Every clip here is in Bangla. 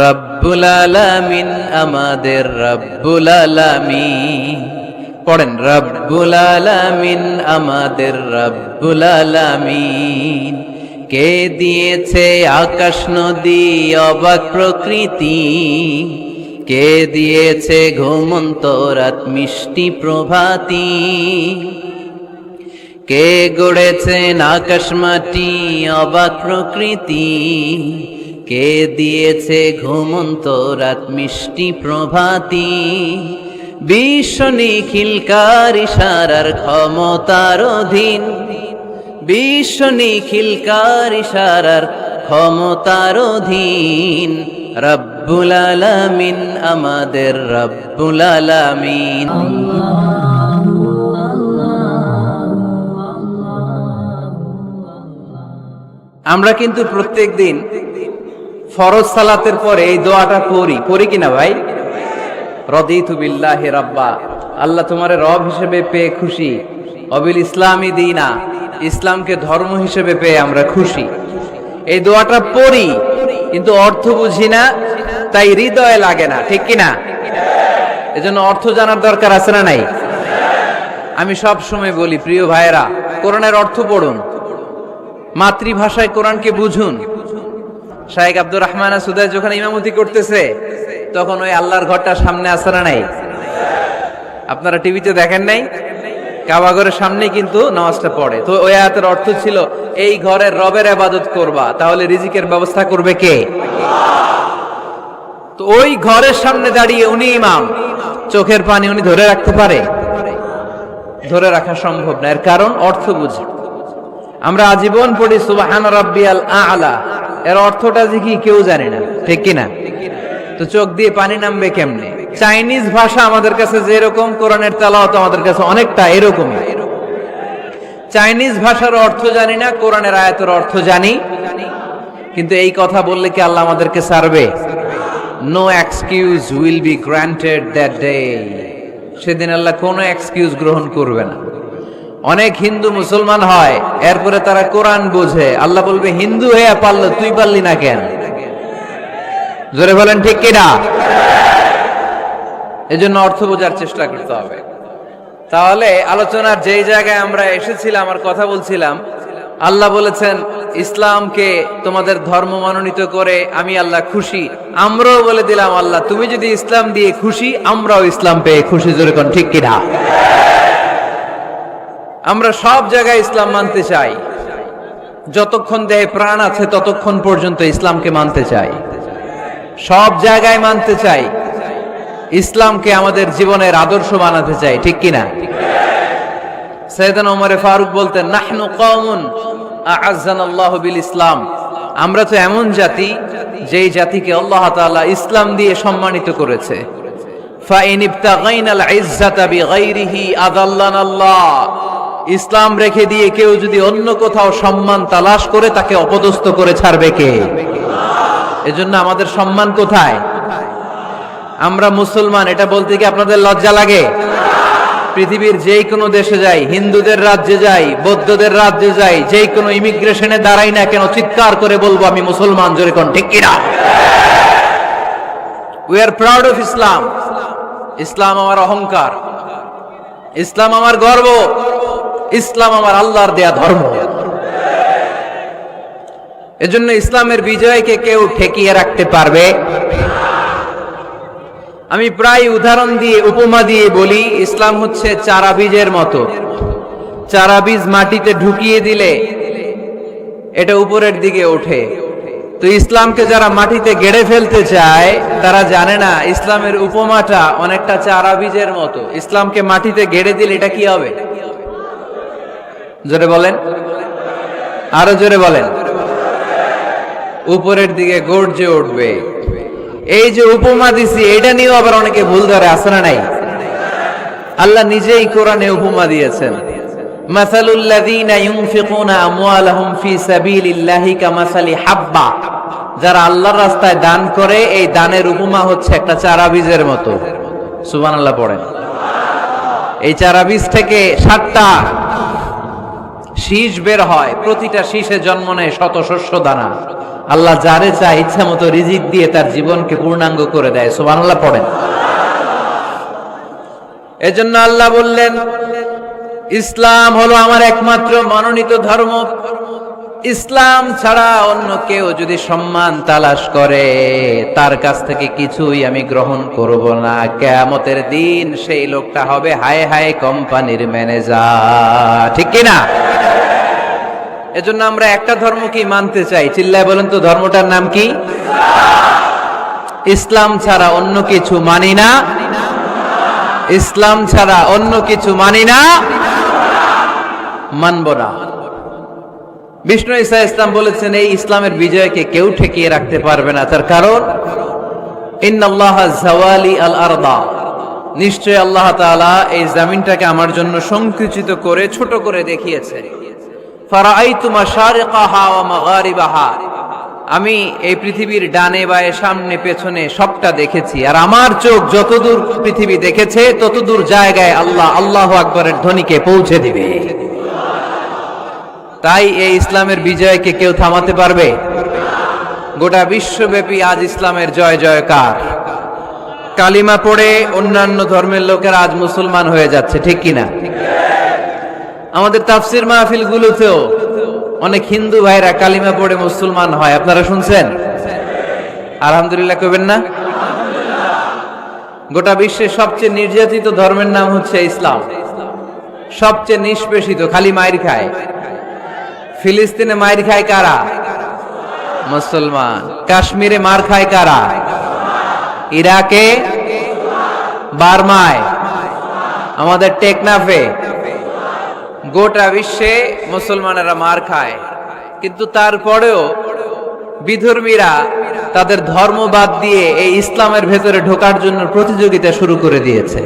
রব্বুল আলামিন আমাদের রব্বুল আলামিন। পড়েন, রব্বুল আলামিন আমাদের রব্বুল আলামিন। কে দিয়েছে আকাশ নদী অবাক প্রকৃতি, কে দিয়েছে ঘুমন্ত রাত মিষ্টি প্রভাতী, কে গড়েছেন আকাশ মাটি অবাক প্রকৃতি, কে দিয়েছে ঘুমন্ত রাত মিষ্টি প্রভাতী। বিশ্ব নিখিলকার ইশারার ক্ষমতার অধীন, বিশ্ব নিখিলকার ইশারার ক্ষমতার অধীন। রব্বুল আলামিন আমাদের রব্বুল আলামিন। আমরা কিন্তু প্রত্যেক দিন ফরজ সালাতের পরে এই দোয়াটা পড়ি কিনা ভাই? রদিতু বিল্লাহি রাব্বা, আল্লাহ তোমারে রব হিসেবে পেয়ে খুশি। অবিল ইসলামী দীনা, ইসলামকে ধর্ম হিসেবে পেয়ে আমরা খুশি। এই দোয়াটা পড়ি কিন্তু অর্থ বুঝি না, তাই হৃদয়ে লাগে না, ঠিক কিনা? এজন্য অর্থ জানার দরকার আছে না নাই? আমি সব সময় বলি, প্রিয় ভাইয়েরা, কোরআনের অর্থ পড়ুন, মাতৃভাষায় কোরআনকে বুঝুন। শাইখ আব্দুর রহমান সুদাই যখন ইমামতি করতেছে তখন ওই আল্লাহর ঘরটা সামনে আছে না নাই? আপনারা টিভিতে দেখেন নাই? কাবা ঘরের সামনে কিন্তু নামাজটা পড়ে। তো ওই আয়াতের অর্থ ছিল, এই ঘরের রবের ইবাদত করবা, তাহলে রিজিকের ব্যবস্থা করবে কে? তো ওই ঘরের সামনে দাঁড়িয়ে উনি ইমাম, চোখের পানি উনি ধরে রাখতে পারে? ধরে রাখা সম্ভব না। এর কারণ অর্থ বুঝি। আমরা আজীবন পড়ি সুবহান রাব্বিয়াল আ'লা, এর অর্থটা যে কি কেউ জানে না, ঠিক কিনা? তো চোখ দিয়ে পানি নামবে কেমনে? চাইনিজ ভাষা আমাদের কাছে যেরকম, কোরআনের তেলাওয়াত আমাদের কাছে অনেকটা এরকমই। চাইনিজ ভাষার অর্থ জানি না, কোরআনের আয়াতের অর্থ জানি, কিন্তু এই কথা বললে কি আল্লাহ আমাদেরকে ছাড়বে? No excuse will be granted that day. সেদিন আল্লাহ কোনো এক্সকিউজ গ্রহণ করবে না। অনেক হিন্দু মুসলমান হয়, এরপরে তারা কোরআন বোঝে, আল্লাহ বলবে, হিন্দু হয়ে পারলো, তুই পারলি না কেন? জোরে বলেন ঠিক কিনা? এজন্য অর্থ বোঝার চেষ্টা করতে হবে। তাহলে আলোচনার যেই জায়গায় আমরা এসেছিলাম, আমার কথা বলছিলাম, আল্লাহ বলেছেন ইসলামকে তোমাদের ধর্ম মনোনীত করে আমি আল্লাহ খুশি। আমরাও বলে দিলাম, আল্লাহ তুমি যদি ইসলাম দিয়ে খুশি, আমরাও ইসলাম পেয়ে খুশি। জোরে কোন ঠিক কিনা? আমরা সব জায়গায় ইসলাম মানতে চাই। যতক্ষণ দেহে প্রাণ আছে ততক্ষণ পর্যন্ত ইসলামকে মানতে চাই, সব জায়গায় মানতে চাই। ইসলামকে আমাদের জীবনের আদর্শ বানাতে চাই, ঠিক কিনা? সাইয়েদনা ওমর ফারুক বলতেন, নাহনু কওমুন আ'আজ্জানাল্লাহু বিল ইসলাম। আমরা তো এমন জাতি, যেই জাতিকে আল্লাহ তাআলা ইসলাম দিয়ে সম্মানিত করেছে। ফাইন ইবতাগাইনাল ইজ্জাতা বিগাইরিহি আযাল্লানাল্লাহ। ইসলাম রেখে দিয়ে কেউ যদি অন্য কোথাও সম্মান তালাশ করে, তাকে অপদস্থ করে ছাড়বে কে? এজন্য আমাদের সম্মান কোথায়? আমরা মুসলমান, এটা বলতে কি আপনাদের লজ্জা লাগে? পৃথিবীর যেই কোনো দেশে যাই, হিন্দুদের রাজ্যে যাই, বৌদ্ধদের রাজ্যে যাই, যেই কোনো ইমিগ্রেশনে দাঁড়াই না কেন, চিৎকার করে বলবো আমি মুসলমান। জোরে কোন ঠিক কিনা? We are proud of Islam. ইসলাম আমার অহংকার, ইসলাম আমার গর্ব, ইসলাম আমার আল্লাহর দেয়া ধর্ম। এজন্য ইসলামের বিজয়কে কেউ ঠেকিয়ে রাখতে পারবে? আমি প্রায় উদাহরণ দিয়ে, উপমা দিয়ে বলি, ইসলাম হচ্ছে চারা বীজের মতো। চারা বীজ মাটিতে ঢুকিয়ে দিলে এটা উপরের দিকে ওঠে। তো ইসলামকে যারা মাটিতে গেড়ে ফেলতে চায়, তারা জানে না ইসলামের উপমাটা অনেকটা চারা বীজের মতো। ইসলামকে মাটিতে গেড়ে দিলে এটা কি হবে? জোরে বলেন, আরো জোরে বলেন। উপরের দিকে গর্জে উঠবে। এই যে উপমা দিছি, এটা নিয়েও আবার অনেকে ভুল ধরে, আছে না নাই? আল্লাহ নিজেই কোরআনে উপমা দিয়েছেন। মাসালুল লাযীনা ইউনফিকুনা আমওয়ালাহুম ফি সাবিলিল্লাহি কামাসালি হাব্বা। যারা আল্লাহর রাস্তায় দান করে, এই দানের উপমা হচ্ছে একটা চারা বীজের মতো। সুবহানাল্লাহ পড়েন। এই চারা বীজ থেকে 7টা শীষ বের হয়, প্রতিটা শীষে জন্ম নেয় শত শস্য দানা। আল্লাহ যারে চায় ইচ্ছা মতো রিজিক দিয়ে তার জীবনকে পূর্ণাঙ্গ করে দেয়। সুবহানাল্লাহ পড়েন। এজন্য আল্লাহ বললেন, ইসলাম হলো আমার একমাত্র মনোনীত ধর্ম। ইসলাম ছাড়া অন্য কেউ যদি সম্মান তালাশ করে তার কাছ থেকে কিছুই আমি গ্রহণ করব না। কিয়ামতের দিন সেই লোকটা হবে হায় হায় কোম্পানির ম্যানেজার, ঠিক কি না? এজন্য আমরা একটা ধর্মকেই মানতে চাই। চিল্লায় বলেন তো, ধর্মটার নাম কি? ইসলাম ছাড়া অন্য কিছু মানি না। ইসলাম ছাড়া অন্য কিছু মানি না, মানব না। বিষ্ণু ঈসা ইসলাম বলেছেন, এই ইসলামের বিজয়কে কেউ ঠেকিয়ে রাখতে পারবে না। তার কারণ, ইন্নাল্লাহা যাওয়ালি আল আরদা, নিশ্চয় আল্লাহ তাআলা এই জমিনটাকে আমার জন্য সংকুচিত করে ছোট করে দেখিয়েছে। ফারাআইতু মাশারিকাহা ওয়া মাগারিবাহা, আমি এই পৃথিবীর ডানে বায়ে সামনে পেছনে সবটা দেখেছি। আর আমার চোখ যতদূর পৃথিবী দেখেছে ততদূর জায়গায় আল্লাহ আল্লাহু আকবারের ধ্বনিকে পৌঁছে দিবে। তাই এই ইসলামের বিজয়কে কেউ থামাতে পারবে? গোটা বিশ্বব্যাপী আজ ইসলামের জয় জয়কার। কালিমা পড়ে অন্যান্য ধর্মের লোকেরা আজ মুসলমান হয়ে যাচ্ছে, ঠিক কিনা? আমাদের তাফসির মাহফিলগুলোতেও অনেক হিন্দু ভাইরা কালিমা পড়ে মুসলমান হয়, আপনারা শুনছেন? আলহামদুলিল্লাহ কইবেন না? গোটা বিশ্বের সবচেয়ে নির্যাতিত ধর্মের নাম হচ্ছে ইসলাম। সবচেয়ে নিষ্পেষিত, খালি মাইর খায়। ফিলিস্তিনে মাইর খায় কারা? মুসলমান। কাশ্মীরে মার খায় কারা? ইরাকে, বার্মায়, আমাদের টেকনাফে, গোটা বিশ্বে মুসলমানেরা মার খায়। কিন্তু তারপরেও বিধর্মীরা তাদের ধর্ম বাদ দিয়ে এই ইসলামের ভেতরে ঢোকার জন্য প্রতিযোগিতা শুরু করে দিয়েছে।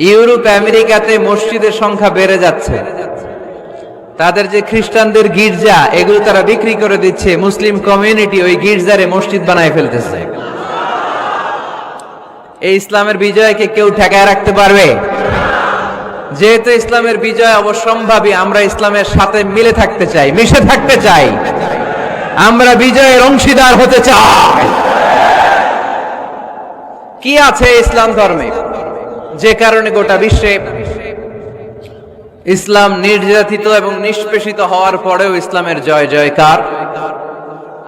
ইউরোপ আমেরিকাতে মসজিদের সংখ্যা বেড়ে যাচ্ছে। তাদের যে খ্রিস্টানদের গির্জা, এগুলো তারা বিক্রি করে দিচ্ছে। মুসলিম কমিউনিটি ওই গির্জারে মসজিদ বানায় ফেলতেছে। এই ইসলামের বিজয়কে কেউ ঠেকায় রাখতে পারবে? যেহেতু ইসলামের বিজয় অবশ্যম্ভাবী, আমরা ইসলামের সাথে মিলে থাকতে চাই, মিশে থাকতে চাই। আমরা বিজয়ের অংশীদার হতে চাই। কি আছে ইসলাম ধর্মে যে কারণে গোটা বিশ্বে ইসলাম নির্যাতিত এবং নিষ্পেষিত হওয়ার পরেও ইসলামের জয় জয়কার?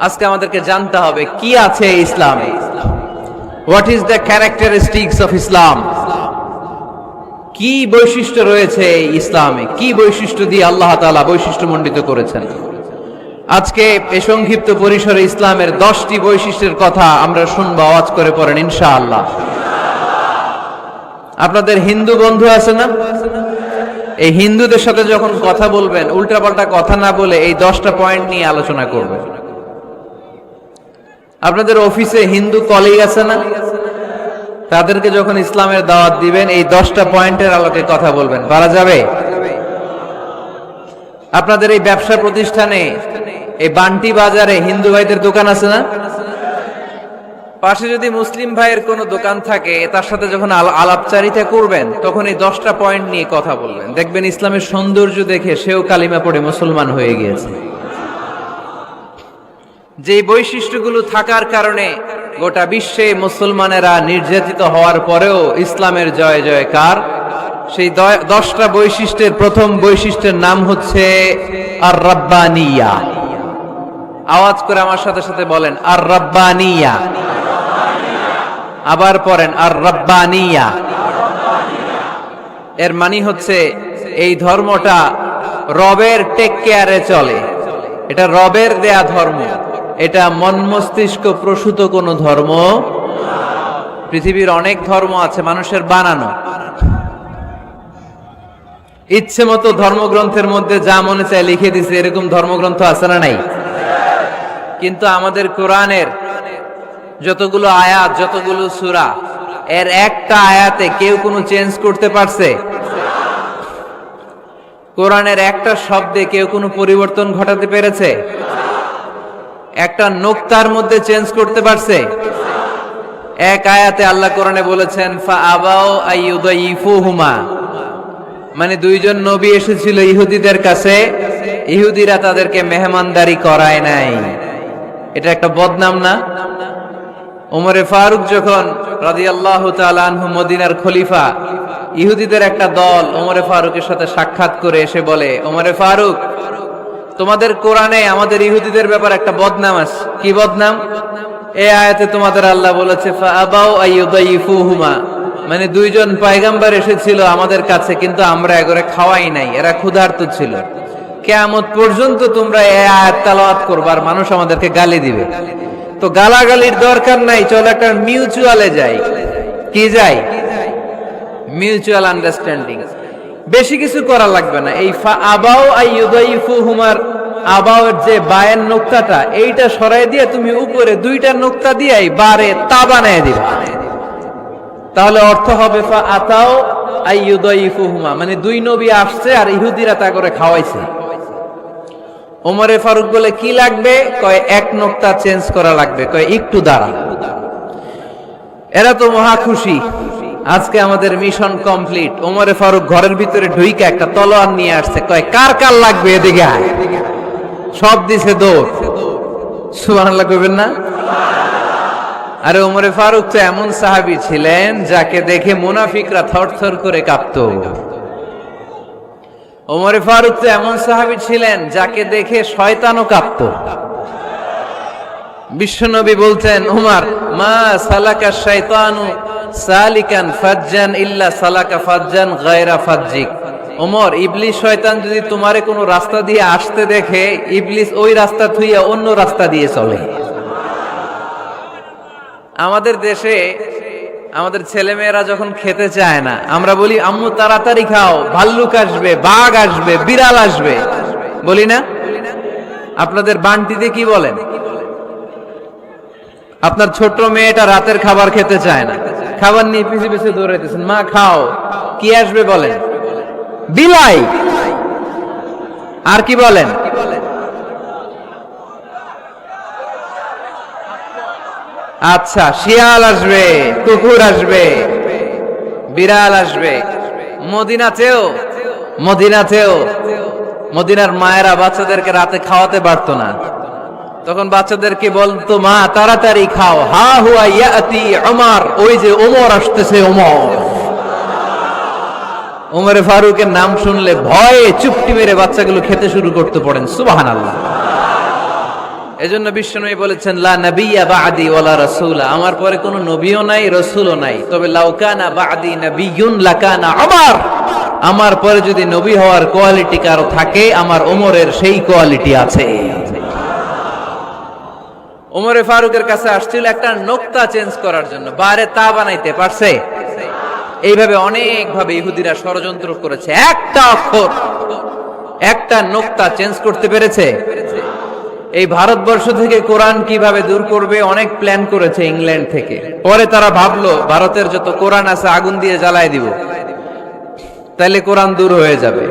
আজকে আমাদেরকে জানতে হবে কি আছে ইসলামে। What is the characteristics of Islam? কি বৈশিষ্ট্য রয়েছে এই ইসলামে? কি বৈশিষ্ট্য দিয়ে আল্লাহ তাআলা বৈশিষ্ট্যমণ্ডিত করেছেন? আজকে এই সংক্ষিপ্ত পরিসরে ইসলামের 10টি বৈশিষ্ট্যের কথা আমরা শুনবো। আওয়াজ করে পড়েন ইনশাআল্লাহ। আপনাদের হিন্দু বন্ধু আছে না? এই হিন্দুদের সাথে যখন কথা বলবেন, উল্টাপাল্টা কথা না বলে এই 10টা পয়েন্ট নিয়ে আলোচনা করবেন। আপনাদের অফিসে হিন্দু কলিগ আছে না? তাদেরকে যখন ইসলামের দাওয়াত দিবেন এই 10টা পয়েন্টের আলোকে কথা বলবেন, পারা যাবে? আপনাদের এই ব্যবসা প্রতিষ্ঠানে, এই বান্টি বাজারে হিন্দু ভাইদের দোকান আছে না? পাশে যদি মুসলিম ভাইয়ের কোনো দোকান থাকে, তার সাথে যখন আলাপচারিতা করবেন তখন এই 10টা পয়েন্ট নিয়ে কথা বলবেন। দেখবেন ইসলামের সৌন্দর্য দেখে সেও কালিমা পড়ে মুসলমান হয়ে গিয়েছে। যে বৈশিষ্ট্যগুলো থাকার কারণে গোটা বিশ্বে মুসলমানেরা নির্যাতিত হওয়ার পরেও ইসলামের জয় জয়কার, সেই 10টা বৈশিষ্ট্যের প্রথম বৈশিষ্ট্যের নাম হচ্ছে আর রাব্বানিয়া। আওয়াজ করে আমার সাথে সাথে বলেন, আর রাব্বানিয়া। আবার পড়েন, আর রাব্বানিয়া। এর মানে হচ্ছে এই ধর্মটা রবের টেক কেয়ারে চলে। এটা রবের দেয়া ধর্ম। এটা মন মস্তিষ্ক প্রসূত কোনো ধর্ম। পৃথিবীর অনেক ধর্ম আছে মানুষের বানানো। ইচ্ছে মতো ধর্মগ্রন্থের মধ্যে যা মনে চায় লিখে দিছে, এরকম ধর্মগ্রন্থ আছে না নাই? কিন্তু আমাদের কোরআনের যতগুলো আয়াত, যতগুলো সূরা, এর একটা আয়াতে কেউ কোনো চেঞ্জ করতে পারছে? কোরআনের একটা শব্দে কেউ কোনো পরিবর্তন ঘটাতে পেরেছে? একটা নোক্তার মধ্যে চেঞ্জ করতে পারছে? এক আয়াতে আল্লাহ কোরআনে বলেছেন, ফাআবাউ আইয়ুদাইফুহুমা, মানে দুইজন নবী এসেছিল ইহুদিদের কাছে, ইহুদিরা তাদেরকে মেহমানদারি করায় নাই। এটা একটা বদনাম না? ওমরে ফারুক যখন রাদিয়াল্লাহু তাআলা আনহু মদিনার খলিফা, ইহুদিদের একটা দল ওমরে ফারুকের সাথে সাক্ষাৎ করে এসে বলে, ওমরে ফারুক, তোমাদের কোরআনে আমাদের ইহুদিদের ব্যাপারে একটা বদনাম আছে। কি বদনাম? এই আয়াতে তোমাদের আল্লাহ বলেছে ফাআবাউ আইয়ুদাইফুহুমা, মানে দুইজন পয়গম্বর এসেছিল আমাদের কাছে, কিন্তু আমরা এগরে খাওয়াই নাই, এরা ক্ষুধার্ত ছিল। কিয়ামত পর্যন্ত তোমরা এই আয়াত তেলাওয়াত করবা আর মানুষ আমাদেরকে গালি দিবে। তো গালাগালির দরকার নাই, চলো একটা মিউচুয়ালে যাই। কি যাই? Mutual understanding. বেশি কিছু করা লাগবে না। এই ফাআবাউ আইয়ুদাইফুহুমার আবাওয়ের যে বায়ের নোক্তাটা, এইটা সরাই দিয়ে তুমি উপরে দুইটা নোক্তা দিয়েই বারে তা বানায় দিবা। তাহলে অর্থ হবে ফাআতাও আইয়ুদাইফুহুমা, মানে দুই নবী আসছে আর ইহুদিরা তা করে খাওয়াইছে। ওমরে ফারুক বলে কি লাগবে? কয় এক নোক্তা চেঞ্জ করা লাগবে। কয় একটু দাঁড়া। এরা তো মহা খুশি, আজকে আমাদের মিশন কমপ্লিট। ওমরে ফারুক ঘরের ভিতরে ঢুইকা একটা তলোয়ার নিয়ে আসছে। কয় কার কার লাগবে এদিকে আয়। সব দিছে দৌড়। সুবহানাল্লাহ কইবেন না? আরে ওমরে ফারুক তো এমন সাহাবী ছিলেন যাকে দেখে মুনাফিকরা থরথর করে কাঁপতো। ওমরে ফারুক তো এমন সাহাবী ছিলেন যাকে দেখে শয়তানও কাঁপতো। বিশ্বনবী বলতেন, উমর, মা সালাকা শাইতানু সালিকান ফাজ্জান ইল্লা সালাকা ফাজ্জান গায়রা ফাজ্জিক। ওমর, ইবলিস শয়তান যদি তোমারে কোনো রাস্তা দিয়ে আসতে দেখে, ইবলিস ওই রাস্তা থুইয়া অন্য রাস্তা দিয়ে চলে। আমাদের দেশে আমাদের ছেলেমেয়েরা যখন খেতে চায় না, আমরা বলি আম্মু তাড়াতাড়ি খাও, ভাল্লুক আসবে, বাঘ আসবে, বিড়াল আসবে, বলি না? আপনাদের বান্টিতে কি বলেন? আপনার ছোট মেয়েটা রাতের খাবার খেতে চায় না, খাবার নিয়ে পিছে পিছে দৌড়াইতেছেন, মা খাও, কি আসবে বলেন? বিলাই। আর কি বলেন? আচ্ছা, শিয়াল আসবে, কুকুর আসবে, বিড়াল আসবে। মদিনাতেও মদিনার মায়েরা বাচ্চাদেরকে রাতে খাওয়াতে পারতো না, তখন বাচ্চাদেরকে বলতো, মা তাড়াতাড়ি খাও, হা হুয়া ইয়াতি ওমর, ওই যে ওমর আসতেছে। ওমরে ফারুকের নাম শুনলে ভয়ে চুপটি মেরে বাচ্চাগুলো খেতে শুরু করতে পড়েন। সুবহানাল্লাহ। এজন্য বিশ্বনবী বলেছেন, লা নাবিয়্যা বা'দি ওয়ালা রাসূলা, আমার পরে কোনো নবীও নাই, রাসূলও নাই, তবে লাউ কানা বা'দি নাবিয়্যুন লাকানা ওমর, আমার পরে যদি নবী হওয়ার কোয়ালিটি কারো থাকে, আমার ওমরের সেই কোয়ালিটি আছে। ওমরে ফারুকের কাছে আসছিল একটা নোক্তা চেঞ্জ করার জন্য, বারে তা বানাইতে পারছে? এইভাবে অনেক ভাবে ইহুদিরা ষড়যন্ত্র করেছে, একটা অক্ষর, একটা নোক্তা চেঞ্জ করতে পেরেছে। এই ভারতবর্ষ থেকে কোরআন কিভাবে দূর করবে অনেক প্ল্যান করেছে ইংল্যান্ড থেকে। পরে তারা ভাবলো ভারতের যত কোরআন আছে আগুন দিয়ে জ্বালায় দিব, তাইলে কোরআন দূর হয়ে যাবে।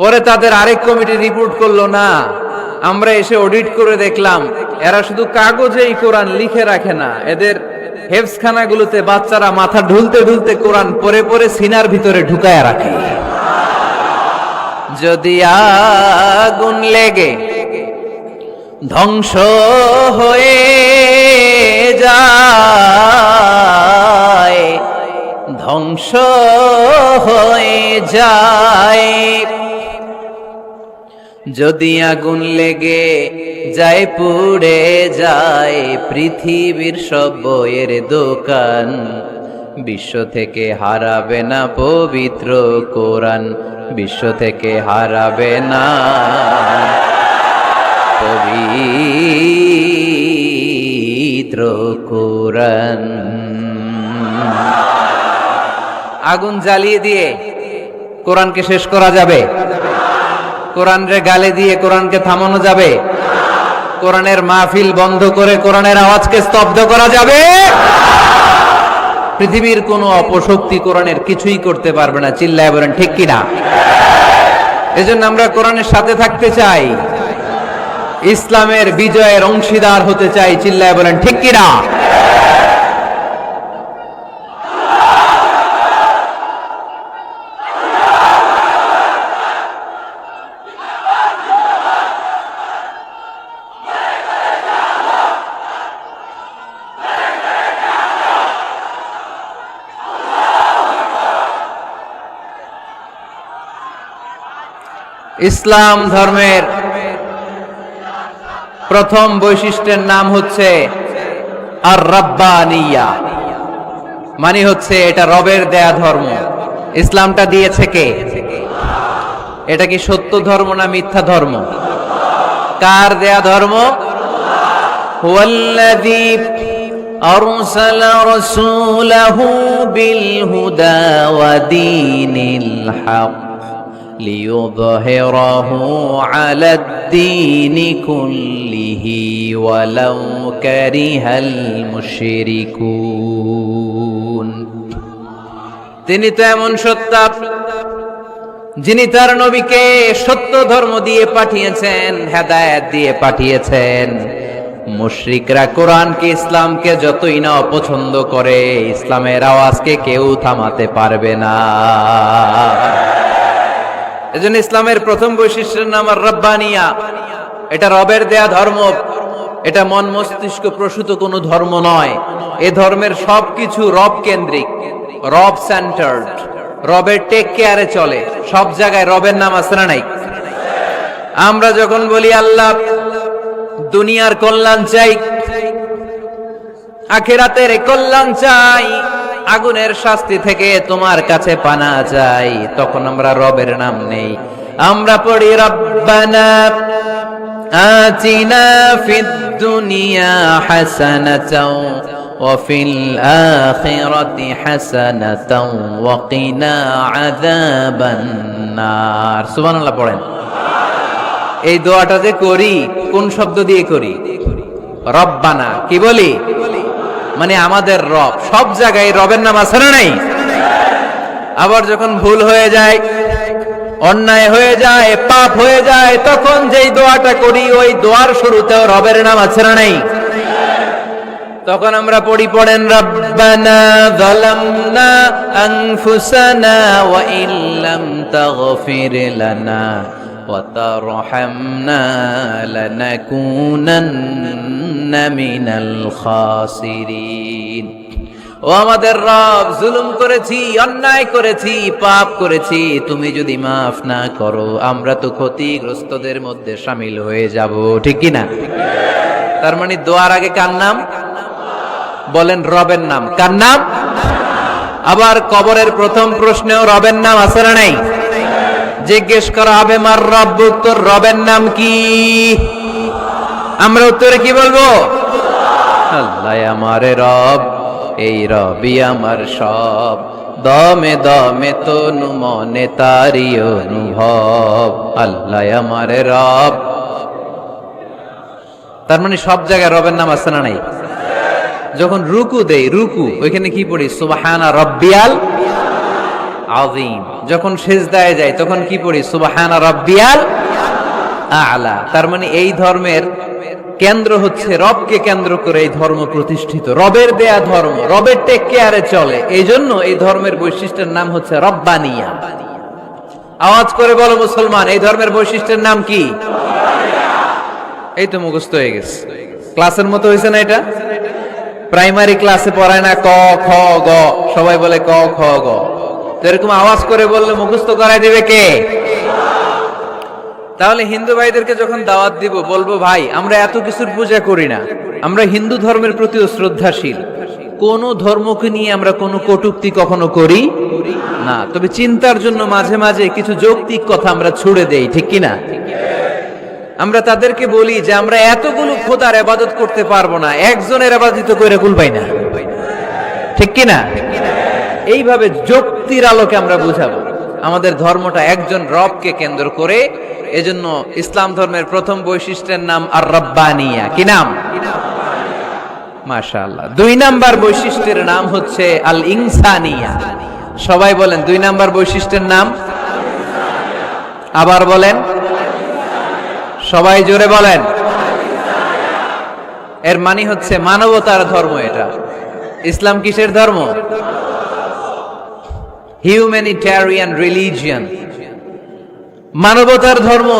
পরে তাদের আরেক কমিটি রিপোর্ট করলো, না, আমরা এসে অডিট করে দেখলাম এরা শুধু কাগজেই কোরআন লিখে রাখে না, এদের হেফজখানাগুলোতে বাচ্চারা মাথা ঢুলতে ঢুলতে কোরআন পরে পরে সিনার ভিতরে ঢুকায় রাখে। যদি আগুন লেগে ধ্বংস হয়ে যায়, ধ্বংস হয়ে যায়, যদি আগুন লেগে যায় পুড়ে যায় পৃথিবীর সব বইয়ের দোকান, বিশ্ব থেকে হারাবে না পবিত্র কোরআন, বিশ্ব থেকে হারাবে না পবিত্র কোরআন। আগুন জ্বালিয়ে দিয়ে কোরআনকে শেষ করা যাবে? কোরআনরে গালে দিয়ে কোরআনকে থামানো যাবে? কোরআনের মাহফিল বন্ধ করে কোরআনের আওয়াজকে স্তব্ধ করা যাবে? পৃথিবীর কোনো অপশক্তি কোরআনের কিছুই করতে পারবে না। চিল্লায় বলেন ঠিক কিনা? এজন্য আমরা কোরআনের সাথে থাকতে চাই, ইসলামের বিজয়ের অংশীদার হতে চাই। চিল্লায় বলেন ঠিক কিনা? ইসলাম ধর্মের প্রথম বৈশিষ্ট্যের নাম হচ্ছে আর রাব্বানিয়া, মানে হচ্ছে এটা রবের দেয়া ধর্ম। ইসলামটা দিয়েছে কে? এটা কি সত্য ধর্ম না মিথ্যা ধর্ম? কার দেয়া ধর্ম? হুয়াল্লাযী আরসালা রাসূলাহু বিল হুদা ওয়া দীনিল হক লিইয়ুযহিরাহু আলাদ-দীনি কুল্লিহি ওয়ালাউ কারিহাল মুশরিকুন। তিনি তো এমন সত্তা যিনি তার নবীকে সত্য ধর্ম দিয়ে পাঠিয়েছেন, হেদায়েত দিয়ে পাঠিয়েছেন। মুশরিকরা কোরআনকে, ইসলামকে যতই না অপছন্দ করে, ইসলামের আওয়াজকে কেউ থামাতে পারবে না। এজন্য ইসলামের প্রথম বৈশিষ্ট্যের নাম আর রাব্বানিয়া। এটা রবের দেয়া ধর্ম, এটা মন মস্তিষ্ক প্রসূত কোনো ধর্ম নয়। এ ধর্মের সবকিছু রব কেন্দ্রিক, রব সেন্টার্ড, রবের টেক কেয়ারে চলে। সব জায়গায় রবের নাম আছে না নাই? আমরা যখন বলি আল্লাহ দুনিয়ার কল্যাণ চাই, আখিরাতের কল্যাণ চাই, আগুনের শাস্তি থেকে তোমার কাছে পানা চাই, তখন আমরা রবের নাম নেই। আমরা পড়ি রব্বানা আতিনা ফিদ দুনিয়া হাসানাতাও ওয়া ফিল আখিরাতি হাসানাতাও ওয়া কিনা আযাবান নার। সুবহানাল্লাহ পড়েন। এই দোয়াটা যে করি, কোন শব্দ দিয়ে করি? রব্বানা। কি বলি? মানে আমাদের রব। সব জায়গায় রবের নাম আছে না নাই? আবার যখন ভুল হয়ে যায়, অন্যায় হয়ে যায়, পাপ হয়ে যায়, তখন যেই দোয়াটা করি ওই দোয়ার শুরুতেও রবের নাম আছে না নাই? তখন আমরা পড়েন রব্বানা যালামনা আনফুসানা ওয়া ইল্লাম তাগফির লানা ওয়া তারহামনা লানাকুনান্না মিনাল খাসিরিন। ও আমাদের রব, জুলুম করেছি, অন্যায় করেছি, পাপ করেছি, তুমি যদি মাফ না করো আমরা তো ক্ষতিগ্রস্তদের মধ্যে শামিল হয়ে যাব। ঠিক কি না? তার মানে দোয়ার আগে কার নাম? বলেন রবের নাম। কার নাম? আবার কবরের প্রথম প্রশ্নেও রবের নাম আছে না নাই? জিজ্ঞেস করা হবে মার রব্বুক, তোর রবের নাম কি? আমরা উত্তরে কি বলবো? আল্লাহ আমার রব, এই রবি আমার সব, দমে দমে তনু মনে তারি অনুভব। আল্লাহ আমার রব। তার মানে সব জায়গায় রবের নাম আছে না নাই? যখন রুকু দেই, রুকু ওইখানে কি পড়ি? সুবহানা রাব্বিয়াল আযীম। যখন সিজদায় যাই তখন কি পড়ি? সুবহানা রাব্বিয়াল আ'লা। তার মানে এই ধর্মের কেন্দ্র হচ্ছে রবকে কেন্দ্র করে এই ধর্ম প্রতিষ্ঠিত, রবের দেয়া ধর্ম, রবের টেক কেয়ারে চলে। এই জন্য এই ধর্মের বৈশিষ্ট্যের নাম হচ্ছে রব্বানিয়া। আওয়াজ করে বলো মুসলমান, এই ধর্মের বৈশিষ্ট্যের নাম কি? এই তো মুখস্থ হয়ে গেছে। ক্লাসের মতো হয়েছে না এটা? প্রাইমারি ক্লাসে পড়ায় না ক খ গ, সবাই বলে ক খ গ। তো এরকম আওয়াজ করে বললে মুখস্থ করাই দিবে কে? তাহলে হিন্দু ভাইদেরকে যখন দাওয়াত দিব, বলবো ভাই আমরা এত কিছুর পূজা করি না, আমরা হিন্দু ধর্মের প্রতিও শ্রদ্ধাশীল, কোন ধর্মকে নিয়ে আমরা কোনো কটূক্তি কখনো করি না, তবে চিন্তার জন্য মাঝে মাঝে কিছু যৌক্তিক কথা আমরা ছুড়ে দেই। ঠিক কিনা? আমরা তাদেরকে বলি যে আমরা এতগুলো খোদার ইবাদত করতে পারবো না, একজনের ইবাদত করে কুলবাই না। ঠিক কিনা? এইভাবে যুক্তির আলোকে আমরা বুঝাবো আমাদের ধর্মটা একজন রবকে কেন্দ্র করে। এজন্য ইসলাম ধর্মের প্রথম বৈশিষ্ট্যের নাম আর রাব্বানিয়া। কি নাম? মাশাআল্লাহ। 2 নাম্বার বৈশিষ্ট্যের নাম হচ্ছে আল ইনসানিয়া। সবাই বলেন 2 নাম্বার বৈশিষ্ট্যের নাম। আবার বলেন, সবাই জোরে বলেন। এর মানে হচ্ছে মানবতার ধর্ম। এটা ইসলাম কিসের ধর্ম? হিউম্যানিটেরিয়ান রিলিজিয়ন, মানবতার ধর্ম।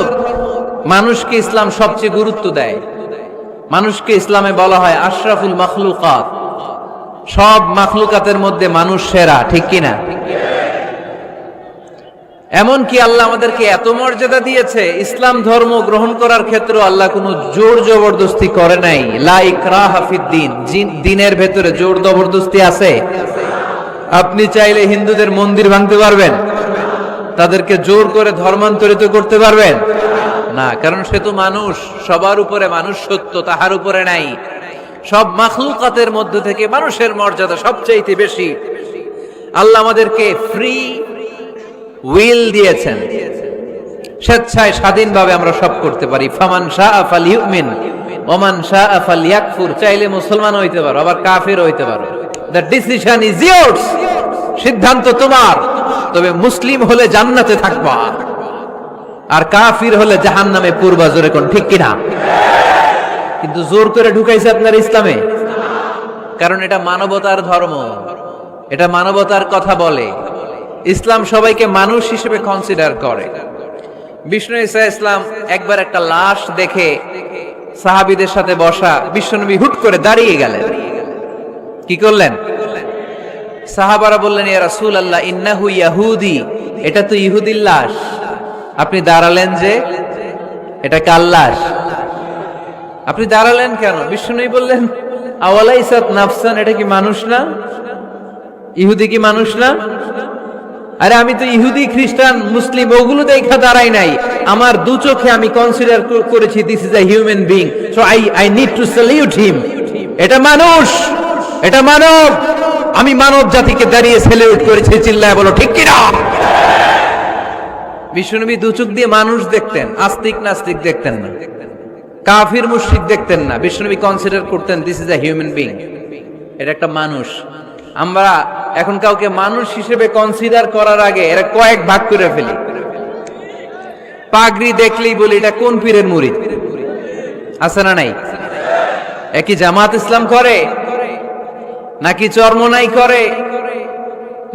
মানুষকে ইসলাম সবচেয়ে গুরুত্ব দেয়। মানুষকে ইসলামে বলা হয় আশরাফুল মাখলুকাত, সব মাখলুকাতের মধ্যে মানুষ সেরা। ঠিক কিনা? এমনকি আল্লাহ আমাদেরকে এত মর্যাদা দিয়েছে, ইসলাম ধর্ম গ্রহণ করার ক্ষেত্রে আল্লাহ কোনো জোর জবরদস্তি করে নাই। লা ইকরাহা ফিদ্দিন, দিনের ভেতরে জোর জবরদস্তি আছে? আপনি চাইলে হিন্দুদের মন্দির ভাঙতে পারবেন? তাদেরকে জোর করে ধর্মান্তরিত করতে পারবেন না, কারণ সে তো মানুষ, সবার উপরে মানুষ সত্য, তাহার উপরে নাই। সব মাখলুকাতের মধ্যে থেকে মানুষের মর্যাদা সবচেয়ে বেশি। আল্লাহ আমাদেরকে ফ্রি উইল দিয়েছেন, স্বেচ্ছায় স্বাধীনভাবে আমরা সব করতে পারি। ফামান শাআ ফালইউমিন ওয়া মান শাআ ফালইয়াকফুর, চাইলে মুসলমান হইতে পারো, আবার কাফির হইতে পারো। দ্য ডিসিশন ইজ ইয়ার্স, সিদ্ধান্ত তোমার। তবে মুসলিম হলে জান্নাতে থাকবা, আর কাফির হলে জাহান্নামে পূর্বা। জোরে কোন ঠিক কিনা? কিন্তু জোর করে ঢুকাইছে আপনার ইসলামে, কারণ এটা মানবতার ধর্ম, এটা মানবতার কথা বলে। ইসলাম সবাইকে মানুষ হিসেবে কনসিডার করে। বিষ্ণু ঈসা ইসলাম একবার একটা লাশ দেখে সাহাবীদের সাথে বসা, বিশ্বনবী হুট করে দাঁড়িয়ে গেলেন। কি করলেন? সাহাবারা বললেন, ইয়া রাসূলুল্লাহ ইন্নাহু ইয়াহুদি, এটা তো ইহুদির লাশ, আপনি দাঁড়ালেন যে? এটা কার লাশ? আপনি দাঁড়ালেন কেন? বিষ্ণুনবী বললেন, আওয়ালাইসাত নাফসান, এটা কি মানুষ না? ইহুদি কি মানুষ না? আরে আমি তো ইহুদি, খ্রিস্টান, মুসলিম ওগুলো দেখা দাঁড়াই নাই, আমার দু চোখে আমি কনসিডার করেছি this is a human being, so I need to salute হিম। এটা মানুষ, এটা মানব, আমি মানব জাতিকে দাঁড়িয়ে স্যালিউট করেছি। চিল্লায় বলো ঠিক কিনা? বিশ্বনবী দু চোখ দিয়ে মানুষ দেখতেন, আস্তিক নাস্তিক দেখতেন না, কাফির মুশরিক দেখতেন না। বিশ্বনবী কনসিডার করতেন this is a human being, এটা একটা মানুষ। আমরা এখন কাউকে মানুষ হিসেবে কনসিডার করার আগে এরা কয়েক ভাগ করে ফেলি। পাগড়ি দেখলেই বলি এটা কোন পীরের মুরিদ, আছে না নাই? একই জামাত ইসলাম করে, নাকি চরমনাই করে,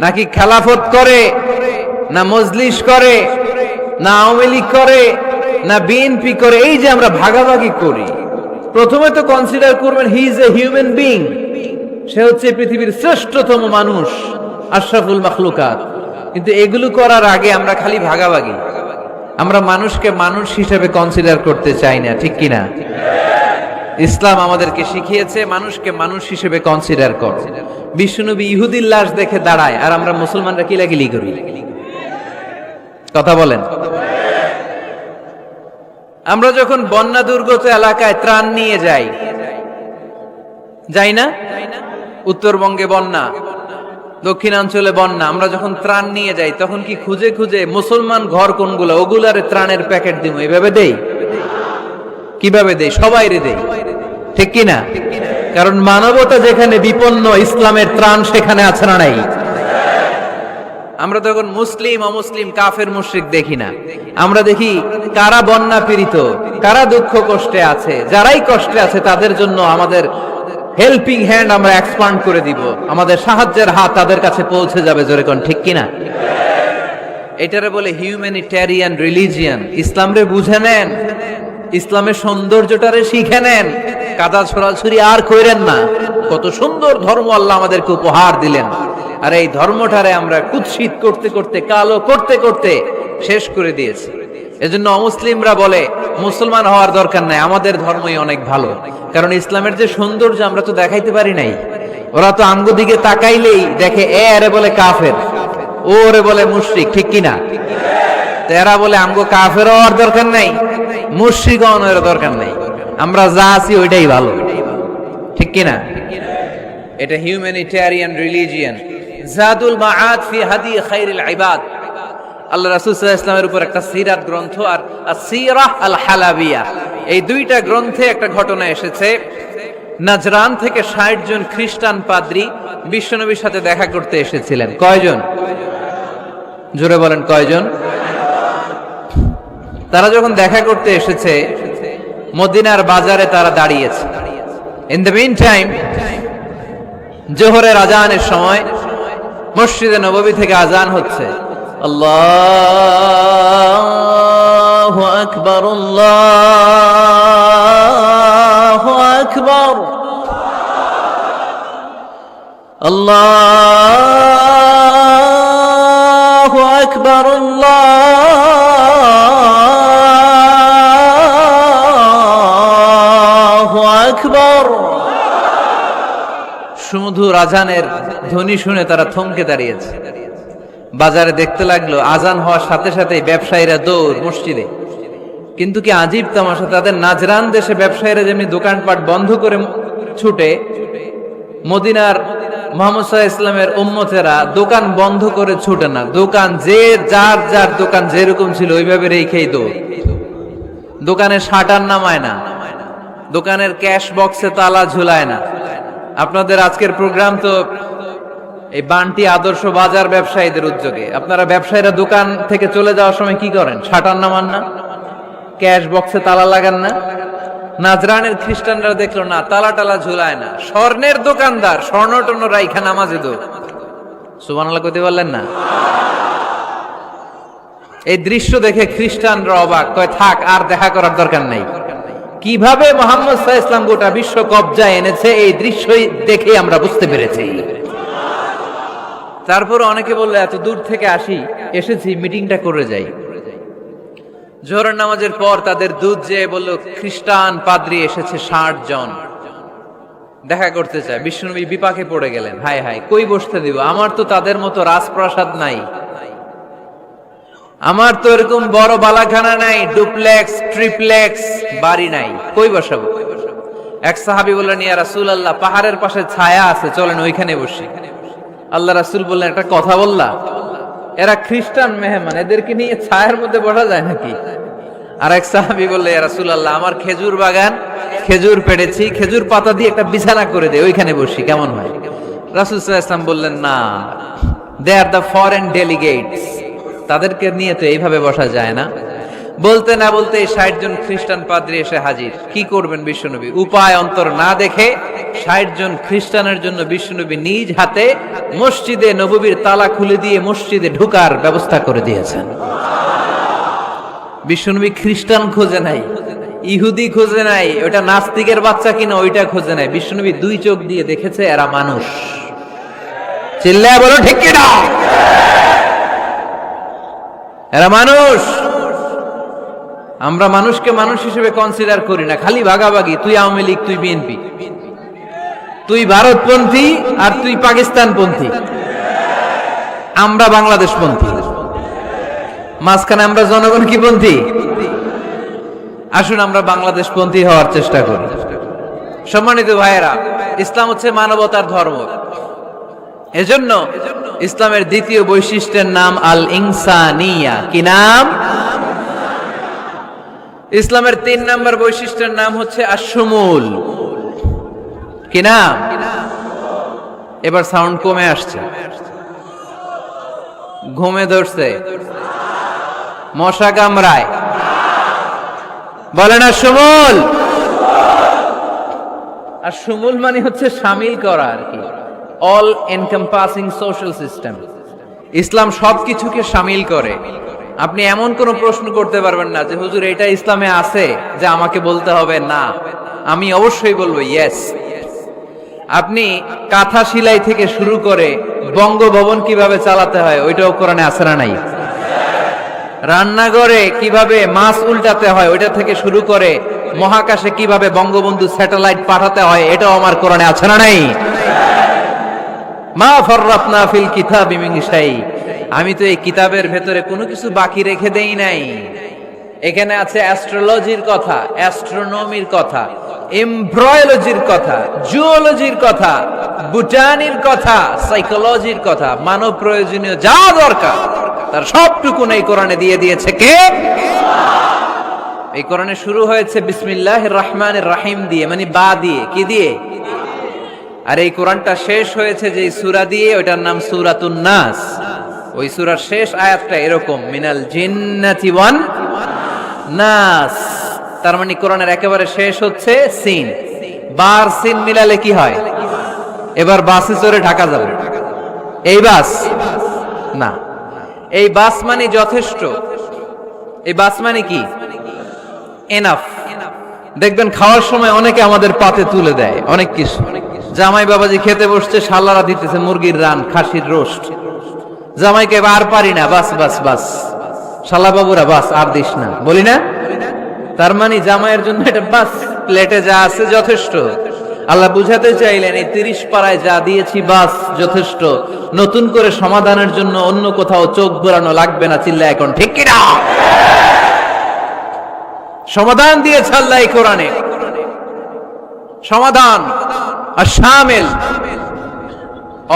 নাকি খেলাফত করে, না মজলিস করে, না আওয়ামী লীগ করে, না বিএনপি করে? এই যে আমরা ভাগাভাগি করি, প্রথমে তো কনসিডার করবেন he is a human being, সে হচ্ছে পৃথিবীর শ্রেষ্ঠতম মানুষ, আশরাফুল মাখলুকাত। কিন্তু এগুলো করার আগে আমরা খালি ভাগাভাগি, আমরা মানুষকে মানুষ হিসেবে কনসিডার করতে চাই না, ঠিক কিনা? ইসলাম আমাদেরকে শিখিয়েছে মানুষকে মানুষ হিসেবে কনসিডার কর। বিশ্বনবী ইহুদির লাশ দেখে দাঁড়ায়, আর আমরা মুসলমানরা কিলাকিলি করি। কথা বলেন। আমরা যখন বন্যা দুর্গত এলাকায় ত্রাণ নিয়ে যাই, যাই না? উত্তরবঙ্গে বন্যা, দক্ষিণাঞ্চলে বন্যা, আমরা যখন ত্রাণ নিয়ে যাই তখন কি খুঁজে খুঁজে মুসলমান ঘর কোনগুলো ওগুলারে ত্রাণের প্যাকেট দিব এভাবে দেই? কিভাবে দেই? সবাইরে দেই, ঠিক কিনা? কারণ মানবতা যেখানে বিপন্ন, ইসলামের ত্রাণ সেখানে আছে না নাই? আমরা তখন মুসলিম অমুসলিম কাফের মুশরিক দেখি না, আমরা দেখি কারা বন্যা পীড়িত, কারা দুঃখ কষ্টে আছে। যারাই কষ্টে আছে তাদের জন্য আমাদের হেল্পিং হ্যান্ড আমরা এক্সপান্ড করে দিব, আমাদের সাহায্যের হাত তাদের কাছে পৌঁছে যাবে। জোরে কোন ঠিক কিনা? এটারে বলে হিউম্যানিটেরিয়ান রিলিজিয়ান। ইসলামরে বুঝে নেন, ইসলামের সৌন্দর্যটারে শিখে নেন, কাদা ছড়াছড়ি আর কইরেন না। কত সুন্দর ধর্ম আল্লাহ আমাদেরকে উপহার দিলেন, আর এই ধর্মটারে আমরা কুৎসিত করতে করতে, কালো করতে করতে শেষ করে দিয়েছি। এজন্য অমুসলিমরা বলে মুসলমান হওয়ার দরকার নাই, আমাদের ধর্মই অনেক ভালো। কারণ ইসলামের যে সৌন্দর্য আমরা তো দেখাইতে পারি নাই। ওরা তো আঙ্গু দিকে তাকাইলেই দেখে এরে বলে কাফের, ওরে বলে মুশরিক, ঠিক কিনা? এরা বলে আমগো কাফের হওয়ার দরকার নাই, মুশরিক হওয়ার দরকার নাই, আমরা যা আছি ওইটাই ভালো, ঠিক কিনা? এটা হিউম্যানিটেরিয়ান রিলিজিয়ান। জাদুল মাআদ ফি হাদি খায়রিল ইবাদ, আল্লাহ রাসূল সাল্লাল্লাহু আলাইহি ওয়াসাল্লামের উপর একটা সিরাত গ্রন্থ আর আসিরাহ আল হালাবিয়া, এই দুইটা গ্রন্থে একটা ঘটনা এসেছে। নাজরান থেকে ৬০ জন খ্রিস্টান পাদ্রী বিশ্বনবীর সাথে দেখা করতে এসেছিলেন। কয়জন? জোরে বলেন কয়জন? তারা যখন দেখা করতে এসেছে মদিনার বাজারে তারা দাঁড়িয়েছে। ইন দ্য মিন টাইম জোহরের আজানের সময় মসজিদে নববী থেকে আজান হচ্ছে। আল্লাহু আকবার, আল্লাহু আকবার, আল্লাহু আকবার, আল্লাহু আল্লাহু আকবার। সুমধুর আজানের ধ্বনি শুনে তারা থমকে দাঁড়িয়েছে। বাজারে দেখতে লাগলো আজান হওয়ার সাথে সাথে ব্যবসায়ীরা দৌড় মসজিদে। কিন্তু কি আজীব তামাশা, তাদের নাজরান দেশে ব্যবসায়ীরা যেমনি দোকানপাট বন্ধ করে ছুটে, মদিনার মুহাম্মদ সাল্লাল্লাহু আলাইহি ইসলামের উম্মতেরা দোকান বন্ধ করে ছুটে না। দোকান যে যার যার দোকান যেরকম ছিল ওইভাবে রেখেই দৌড়। দোকানের শাটার নামায় না, দোকানের ক্যাশ বক্সে তালা ঝুলায় না। আপনাদের আজকের প্রোগ্রাম তো এই বান্টি আদর্শ বাজার ব্যবসায়ীদের উদ্যোগে। আপনারা ব্যবসায়ীরা দোকান থেকে চলে যাওয়ার সময় কি করেন? শাটার নামান না, ক্যাশ বক্সে তালা লাগান না। নাজরানের খ্রিস্টানরা দেখলো না, তালা টালা ঝুলায় না। স্বর্ণের দোকানদার স্বর্ণ টর্ণ রাইখা নামাজে দৌড়। সুবহানাল্লাহ কইতে পারলেন না? এই দৃশ্য দেখে খ্রিস্টানরা অবাক, কয় থাক আর দেখা করার দরকার নাই। কিভাবে মুহাম্মদ সাল্লাল্লাহু আলাইহি ওয়াসাল্লাম গোটা বিশ্ব কবজায় এনেছে এই দৃশ্যই দেখে আমরা বুঝতে পেরেছি। তারপর অনেকে বললো এত দূর থেকে এসেছি মিটিংটা করে যাই। জোহরের নামাজের পর তাদের দুধ যেয়ে বলল খ্রিস্টান পাদ্রী এসেছে 60 জন দেখা করতে চায়। বিশ্বনবী বিপাকে পড়ে গেলেন, হায় হায় কই বসতে দিব, আমার তো তাদের মতো রাজপ্রাসাদ নাই, আমার তো এরকম বড় বালাখানা নাই, ডুপ্লেক্স ট্রিপ্লেক্স বাড়ি নাই, কই বসাবো? এক সাহাবী বললেন, ইয়া রাসূলুল্লাহ পাহাড়ের পাশে ছায়া আছে, চলেন ওইখানে বসি। আল্লাহ রাসূল বললেন, একটা কথা বললা, এরা খ্রিস্টান মেহমান, এদেরকে নিয়ে ছায়ার মধ্যে বসা যায় নাকি? আর এক সাহাবী বললে, ইয়া রাসূলুল্লাহ আমার খেজুর বাগান, খেজুর পেড়েছি, খেজুর পাতা দিয়ে একটা বিছানা করে দে, ওইখানে বসি, কেমন হয়? রাসূল সাল্লাল্লাহু আলাইহি ওয়াসাল্লাম বললেন, না, দে আর দ্য ফরেন ডেলিগেটস, তাদেরকে নিয়ে তো এইভাবে বসা যায় না। বলতে না বলতে 60 জন খ্রিস্টান পাদ্রী এসে হাজির। কি করবেন বিশ্বনবী? উপায় অন্তর না দেখে 60 জন খ্রিস্টানের জন্য বিশ্বনবী নিজ হাতে মসজিদে নববীর তালা খুলে দিয়ে মসজিদে ঢোকার ব্যবস্থা করে দিয়েছেন। বিশ্বনবী খ্রিস্টান খোঁজে নাই, ইহুদি খোঁজে নাই, ওটা নাস্তিকের বাচ্চা কিনা ওইটা খোঁজে নাই। বিশ্বনবী 2 চোখ দিয়ে দেখেছে এরা মানুষ। চিল্লায় বলো ঠিক কি না? এরা মানুষ। আমরা মানুষকে মানুষ হিসেবে কনসিডার করি না, খালি ভাগাভাগি, তুই আওয়ামী লীগ, তুই বিএনপি, তুই ভারতপন্থী আর তুই পাকিস্তানপন্থী, আমরা বাংলাদেশপন্থী, মাঝখানে আমরা জনগণ কি পন্থী? আসুন আমরা বাংলাদেশপন্থী হওয়ার চেষ্টা করি। সম্মানিত ভাইয়েরা, ইসলাম হচ্ছে মানবতার ধর্ম। এজন্য ইসলামের দ্বিতীয় বৈশিষ্ট্যের নাম আল ইনসানিয়া। কি নাম? ইসলামের 3 নম্বর বৈশিষ্ট্যের নাম হচ্ছে আশ-শুমুল। কি নাম? এবার সাউন্ড কমে আসছে, ঘুমে ধরছে, মশা কামড়ায়, বলেন আশ-শুমুল। আশ-শুমুল মানে হচ্ছে শামিল করা আর কি, অল এনকম্পাসিং সোশ্যাল সিস্টেম। ইসলাম সবকিছুকে শামিল করে। আপনি এমন কোন প্রশ্ন করতে পারবেন না যে হুজুর এটা ইসলামে আছে যে আমাকে বলতে হবে না, আমি অবশ্যই বলবো ইয়েস। আপনি কাঁথা সেলাই থেকে শুরু করে বঙ্গভবন কিভাবে চালাতে হয় ওইটাও কোরআনে আছে না নাই? রান্নাঘরে কিভাবে মাছ উল্টাতে হয় ওইটা থেকে শুরু করে মহাকাশে কিভাবে বঙ্গবন্ধু স্যাটেলাইট পাঠাতে হয় এটাও আমার কোরআনে আছে না নাই? মা ফাররাতনা ফিল কিতাবি মিন শাই, আমি তো এই কিতাবের ভেতরে কোনো কিছু বাকি রেখে দেই নাই। এখানে আছে অ্যাস্ট্রোলজির কথা, অ্যাস্ট্রোনমির কথা, এমব্রয়োলজির কথা, জুওলজির কথা, বুটানির কথা, সাইকোলজির কথা, মানব প্রয়োজনীয় যা দরকার তার সবটুকু এই কোরআনে দিয়ে দিয়েছে কে? এই কোরআনে শুরু হয়েছে বিসমিল্লাহির রহমানির রহিম দিয়ে, মানে বা দিয়ে। কি দিয়ে? আর এই কোরআনটা শেষ হয়েছে যে সূরা দিয়ে, ওইটার নাম সূরাতুন নাস। ওই সূরার শেষ আয়াতটা এরকম, মিনাল জিন্নাতি ওয়ান নাস। তার মানে কোরআনের একেবারে শেষ হচ্ছে সিন। বার সিন মিলালে কি হয়? এবার বাসে চড়ে ঢাকা যাবে। এই বাস না, এই বাস মানে যথেষ্ট। এই বাস মানে কি? এনাফ। দেখবেন খাওয়ার সময় অনেকে আমাদের পাতে তুলে দেয় অনেক কিছু। জামাই বাবাজি খেতে বসছে, শালারা দিতেছে মুরগির রান, খাসির রোস্ট। জামাইকে আর পারি না, বাস বাস বাস, শালা বাবুরা বাস আর দিস না, বলি না? তার মানে জামাইয়ের জন্য এটা বাস। প্লেটে যা আছে যথেষ্ট। আল্লাহ বুঝাতে চাইলেন এই 30 পারায় যা দিয়েছি বাস যথেষ্ট, নতুন করে সমাধানের জন্য অন্য কোথাও চোখ ঘোরানো লাগবে না। চিল্লা এখন ঠিক কিনা? সমাধান দিয়েছে আল্লাহ এই কোরআনে, সমাধান আর শামিল,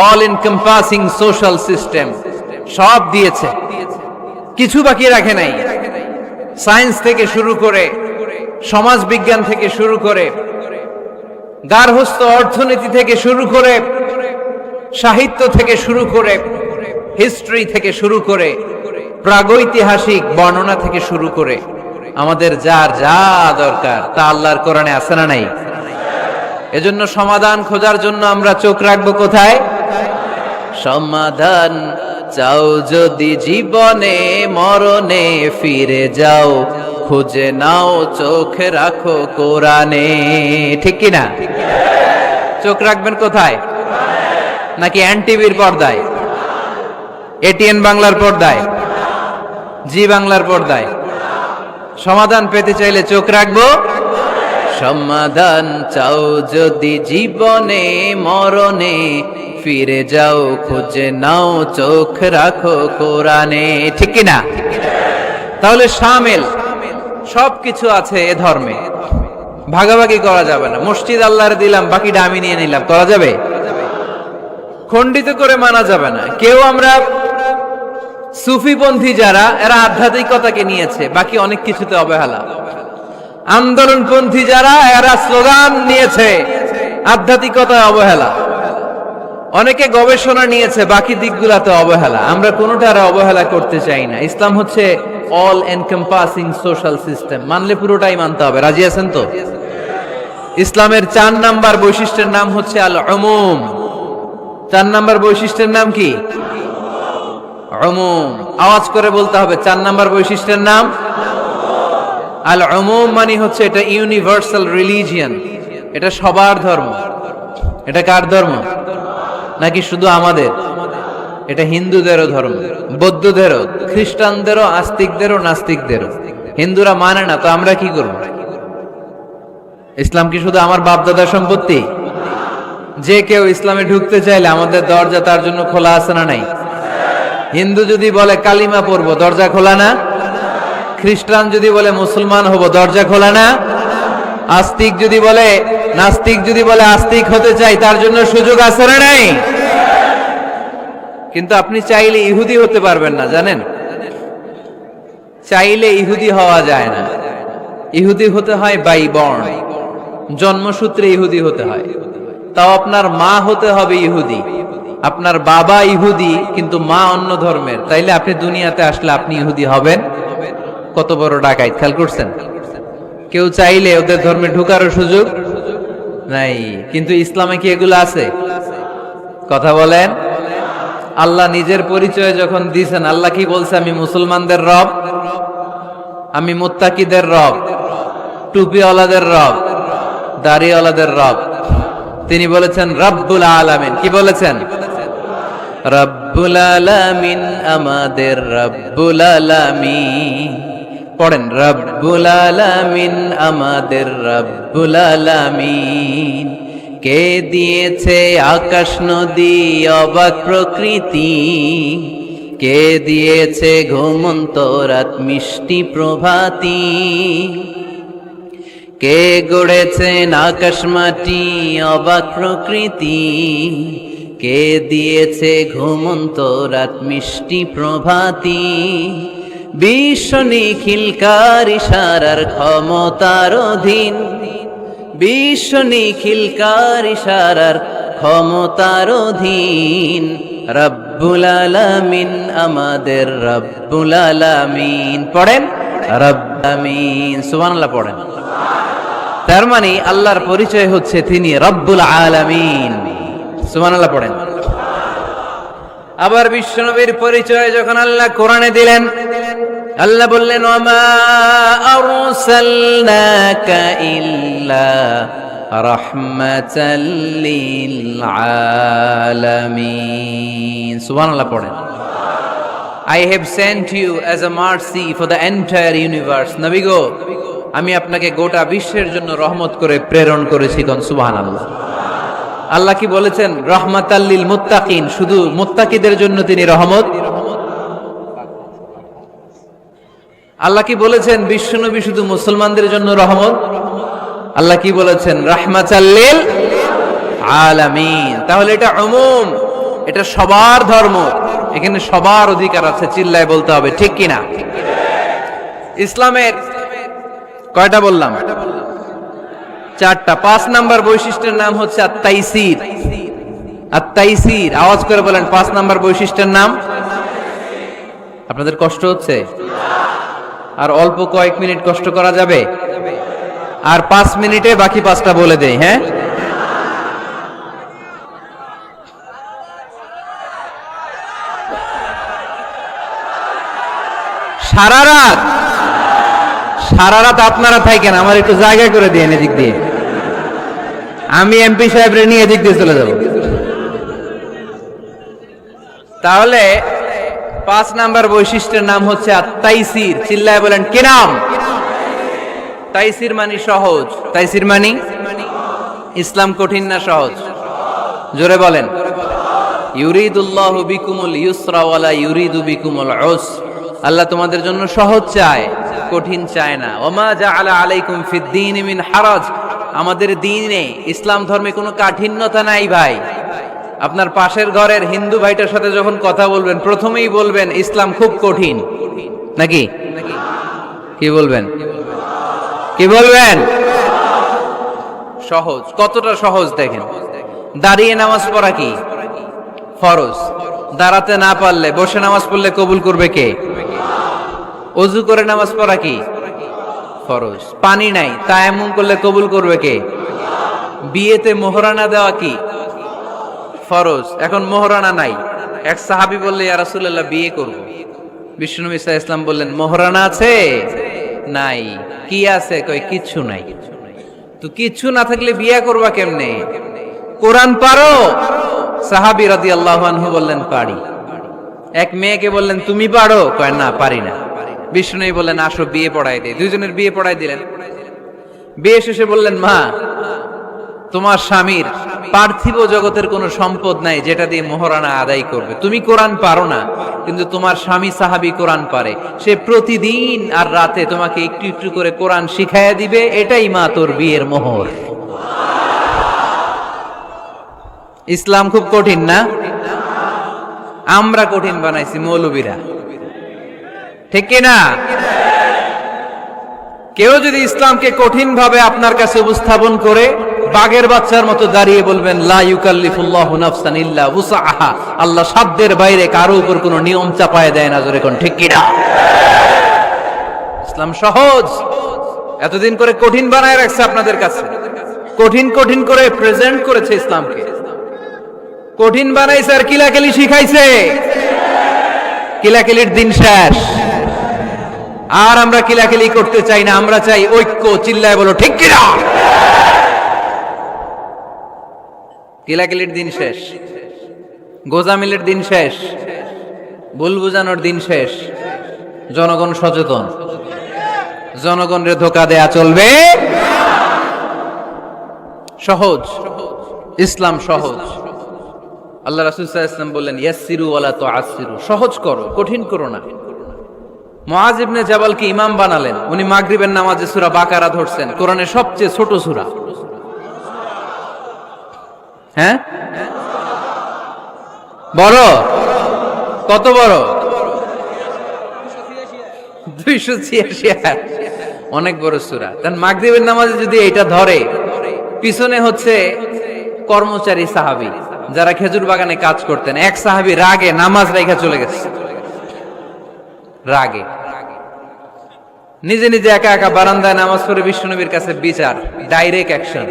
অল এনকম্পাসিং সোশ্যাল সিস্টেম সব দিয়েছে, কিছু বাকি রাখে নাই। সায়েন্স থেকে শুরু করে, সমাজ বিজ্ঞান থেকে শুরু করে, গার্হস্থ্য অর্থনীতি থেকে শুরু করে, সাহিত্য থেকে শুরু করে, হিস্ট্রি থেকে শুরু করে, প্রাগৈতিহাসিক বর্ণনা থেকে শুরু করে, আমাদের যার যা দরকার তা আল্লাহর কোরআনে আছে না নাই? এজন্য সমাধান খোঁজার জন্য আমরা চোখ রাখবো কোথায়? সমাধান চাও যদি জীবনে মরণে ফিরে যাও, খুঁজে নাও চোখ রাখো কোরআনে। ঠিক কিনা? চোখ রাখবেন কোথায়? নাকি এনটিভির পর্দায়, এটিএন বাংলার পর্দায়, জি বাংলার পর্দায়? সমাধান পেতে চাইলে চোখ রাখবো। সমাধান চাও যদি জীবনে মরণে ফিরে যাও, খুঁজে নাও চোখ রাখো কোরআনে। ঠিক কিনা? তাহলে শামিল সবকিছু আছে এ ধর্মে, ভাগাভাগি করা যাবে না। মসজিদ আল্লাহর দিলাম, বাকিটা আমি নিয়ে নিলাম, করা যাবে? খণ্ডিত করে মানা যাবে না। কেউ আমরা সুফিপন্থী যারা, এরা আধ্যাত্মিকতাকে নিয়েছে, বাকি অনেক কিছুতে অবহেলা। আন্দোলনপন্থী যারা, এরা স্লোগান নিয়েছে, আধ্যাত্মিকতা অবহেলা। অনেকে গবেষণা নিয়েছে, বাকি দিকগুলাতে অবহেলা। আমরা কোনোটার অবহেলা করতে চাই না। ইসলাম হচ্ছে অল এনকম্পাসিং সোশ্যাল সিস্টেম, মানলে পুরোটাই মানতে হবে। রাজি আছেন তো? ইসলামের 4 নাম্বার বৈশিষ্ট্যের নাম হচ্ছে আল উমুম। 4 নাম্বার বৈশিষ্ট্যের নাম কি? উমুম। আওয়াজ করে বলতে হবে, 4 নাম্বার বৈশিষ্ট্যের নাম আল উমুম। মানে হচ্ছে এটা ইউনিভার্সাল রিলিজিয়ন, এটা সবার ধর্ম। এটা কার ধর্ম? নাকি শুধু আমাদের? এটা হিন্দুদেরও ধর্ম, বৌদ্ধদেরও, খ্রিস্টানদেরও, আস্তিকদেরও, নাস্তিকদেরও। হিন্দুরা মানে না তো আমরা কি করব? ইসলাম কি শুধু আমার বাপ দাদার সম্পত্তি? যে কেউ ইসলামে ঢুকতে চাইলে আমাদের দরজা তার জন্য খোলা আছে না নাই? হিন্দু যদি বলে কালিমা পড়বো, দরজা খোলা না? খ্রিস্টান যদি বলে মুসলমান হব, দরজা খোলা না? আস্তিক যদি বলে, নাস্তিক যদি বলে আস্তিক হতে চাই, তার জন্য সুযোগ আছে না নাই? কিন্তু আপনি চাইলে ইহুদি হতে পারবেন না, জানেন? চাইলে ইহুদি হওয়া যায় না। ইহুদি হতে হয় বাই বর্ন, জন্মসূত্রে ইহুদি হতে হয়। তাও আপনার মা হতে হবে ইহুদি, আপনার বাবা ইহুদি কিন্তু মা অন্য ধর্মের, তাইলে আপনি দুনিয়াতে আসলে আপনি ইহুদি হবেন? কত বড় ডাকাইত! খেয়াল করছেন? কেউ চাইলে ওদের ধর্মে ঢুকারও সুযোগ নাই। কিন্তু ইসলামে কি এগুলো আছে? কথা বলেন। আল্লাহ নিজের পরিচয় যখন দিয়েছেন, আল্লাহ কি বলছে? আমি মুসলমানদের রব, আমি মুত্তাকিদের রব, টুপিওয়ালাদের রব, দাড়িওয়ালাদের রব। তিনি বলেছেন রব্বুল আলামিন। কি বলেছেন? রব্বুল আলামিন, আমাদের রব্বুল আলামিন। পড়েন, রব্বুল আলামিন, আমাদের রব্বুল আলামিন। কে দিয়েছে আকাশ নদী অবাক প্রকৃতি, কে দিয়েছে ঘুমন্ত রাত মিষ্টি প্রভাতী, কে গড়েছেন আকাশ মাটি অবাক প্রকৃতি, কে দিয়েছে ঘুমন্ত রাত মিষ্টি প্রভাতী। বিশ্ব নিখিলকার ইশারার ক্ষমতার অধীন, বিশ্ব নিখিলকার ইশারার ক্ষমতার অধীন। রব্বুল আলামিন, আমাদের রব্বুল আলামিন। পড়েন রব্বামিন, সুবহানাল্লাহ পড়েন। তার মানে আল্লাহর পরিচয় হচ্ছে তিনি রব্বুল আলামিন। সুবহানাল্লাহ পড়েন। আবার বিশ্বনবীর পরিচয় যখন আল্লাহ কোরআনে দিলেন, আল্লাহ বললেন ওয়ামা আরসালনাকা ইল্লা রাহমাতাল লিল আলামিন। সুবহানাল্লাহ পড়েন। I have sent you as a mercy for the entire universe. নবী গো, আমি আপনাকে গোটা বিশ্বের জন্য রহমত করে প্রেরণ করেছি। কোন সুবহানাল্লাহ। আল্লাহ কি বলেছেন? রহমাতাল্লিল মুত্তাকিন, শুধু মুত্তাকিদের জন্য তিনি রহমত। আল্লাহ কি বলেছেন বিশ্বনবী শুধু মুসলমানদের জন্য রহমত? আল্লাহ কি বলেছেন? রাহমাতাল্লিল আলামিন। তাহলে এটা উমুম, এটা সবার ধর্ম, এখানে সবার অধিকার আছে। চিল্লায় বলতে হবে ঠিক কিনা? ইসলামের কয়টা বললাম? চারটা। 5 নাম্বার বৈশিষ্ট্যের নাম হচ্ছে আত-তাইসির। আত-তাইসির, আওয়াজ করে বলেন 5 নাম্বার বৈশিষ্ট্যের নাম। আপনাদের কষ্ট হচ্ছে? আর অল্প কয়েক মিনিট কষ্ট করা যাবে? আর 5 মিনিটে বাকি 5টা বলে দেই। হ্যাঁ, সারা রাত আপনারা থাকেন, আমার একটু জায়গা করে দিয়ে এদিক দিয়ে, আমি এমপি সাহেবরে নিয়ে এদিক দিয়ে চলে যাব। তাহলে 5 নাম্বার বৈশিষ্ট্যের নাম হচ্ছে আত-তাইসির। চিল্লায় বলেন কি নাম? তাইসির মানে সহজ। তাইসির মানে ইসলাম কঠিন না সহজ? জোরে বলেন। ইউরিদুল্লাহু বিকুমুল ইউসরা ওয়ালা ইউরিদু বিকুমুল উসর। আল্লাহ তোমাদের জন্য সহজ চায়, কঠিন চায় না। ওমা জাআলা আলাইকুম ফিদ-দীনি মিন হারাজ। আমাদের দ্বীনে, ইসলাম ধর্মে কোনো কাঠিন্যতা নাই ভাই। আপনার পাশের ঘরের হিন্দু ভাইটার সাথে যখন কথা বলবেন, প্রথমেই বলবেন ইসলাম খুব কঠিন, নাকি? কি বলবেন? কি বলবেন? সহজ। কতটা সহজ দেখেন। দাঁড়িয়ে নামাজ পড়া কি ফরজ? দাঁড়াতে না পারলে বসে নামাজ পড়লে কবুল করবে কে? ওযু করে নামাজ পড়া কি ফরজ? পানি নাই, তায়াম্মুম করলে কবুল করবে কে? বিয়েতে মোহরানা দেওয়া কি ফরজ? এখন মোহরানা নাই। এক সাহাবী বললে ইয়া রাসূলুল্লাহ বিয়ে করব। বিশ্বনবী সাল্লাল্লাহু আলাইহি ওয়াসাল্লাম বললেন মোহরানা আছে? নাই। কি আছে? কই কিচ্ছু নাই। তো কিচ্ছু না থাকলে বিয়ে করবা কেমনে? কোরআন পারো? সাহাবী রাদিয়াল্লাহু আনহু বললেন পারি। এক মেয়েকে বললেন তুমি পারো? কয় না, পারি না। বিষ্ণু বললেন আসো বিয়ে পড়াই দেই। দুইজনের বিয়ে পড়াই দিলেন। বিয়ে শেষে বললেন মা, তোমার স্বামীর পার্থিব জগতের কোনো সম্পদ নাই যেটা দিয়ে মোহরানা আদায় করবে। তুমি কোরআন পারো না, কিন্তু তোমার স্বামী সাহাবী কোরআন পারে। সে প্রতিদিন আর রাতে তোমাকে একটু একটু করে কোরআন শিখাইয়া দিবে। এটাই মা তোর বিয়ের মোহর। ইসলাম খুব কঠিন না? আমরা কঠিন বানাইছি মৌলবীরা, ঠিক কিনা? কেউ যদি ইসলামকে কঠিন ভাবে আপনার কাছে উপস্থাপন করে, বাঘের বাচ্চার মতো দাঁড়িয়ে বলবেন লা ইউকাল্লিফুল্লাহু নাফসান ইল্লা উসআহা। আল্লাহ সাধ্যের বাইরে কারো উপর কোনো নিয়ম চাপায় দেয় না। জোরে কোন ঠিক কিনা? ইসলাম সহজ। এতদিন করে কঠিন বানায় রাখছে আপনাদের কাছে, কঠিন কঠিন করে প্রেজেন্ট করেছে ইসলামকে। কঠিন বানাইছে আর কিলাকিলি শিখাইছে। কিলাকিলির দিন শেষ। আর আমরা কিলাকিলি করতে চাই না, আমরা চাই ঐক্য। চিল্লায় বলো ঠিক কিনা? কিলাকিলির দিন শেষ, গোজামিলের দিন শেষ, ভুল বুঝানোর দিন শেষ। জনগণ সচেতন, জনগণরে ধোকা দেয়া চলবে। সহজ, ইসলাম সহজ। আল্লাহ রাসূল সাল্লাল্লাহু আলাইহি ওয়াসাল্লাম বললেন ইয়াসসিরু ওয়ালা তুআসসিরু। সহজ করো, কঠিন করো না। মুআয ইবনে জাবালকে ইমাম বানালেন। উনি মাগরিবের নামাজে সূরা বাকারা ধরছেন, কোরআনের সবচেয়ে ছোট সূরা। হ্যাঁ, বড়? কত বড়? 286। অনেক বড় সূরা। তার মাগরিবের নামাজে যদি এটা ধরে, পিছনে হচ্ছে কর্মচারী সাহাবী যারা খেজুর বাগানে কাজ করতেন। এক সাহাবী রাগে নামাজ রাইখা চলে গেছে। রাগে নিজে নিজে একা একা বারান্দায় নামাজ পড়ে বিশ্বনবীর কাছে বিচার। Direct action,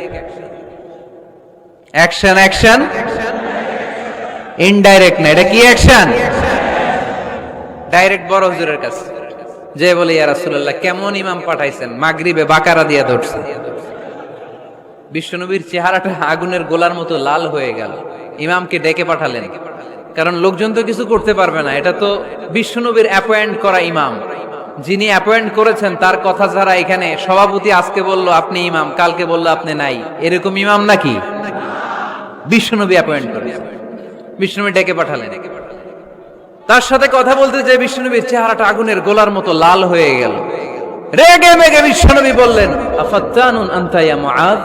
action, action, indirect না। এটা কি অ্যাকশন? ডাইরেক্ট বড় হুজুরের কাছে যে বলে ইয়া রাসূলুল্লাহ কেমন ইমাম পাঠাইছেন, মাগরিবে বাকারা দিয়া ধরছে। বিশ্বনবীর চেহারাটা আগুনের গোলার মতো লাল হয়ে গেল। ইমামকে ডেকে পাঠালেন, কারণ লোকজন তো কিছু করতে পারবে না। এটা তো বিশ্বনবীর অ্যাপয়েন্ট করা ইমাম। যিনি অ্যাপয়েন্ট করেছেন তার কথা ছাড়া এখানে সভাপতি আজকে বলল আপনি ইমাম, কালকে বলল আপনি নাই, এরকম ইমাম নাকি? বিশ্বনবী অ্যাপয়েন্ট করেছেন, বিশ্বনবী ডেকে পাঠালেন। তার সাথে কথা বলতে যে বিশ্বনবীর চেহারাটা আগুনের গোলার মতো লাল হয়ে গেল। রেগে মেগে বিশ্বনবী বললেন, আফাত্তানুন আনতা ইয়া মুআজ,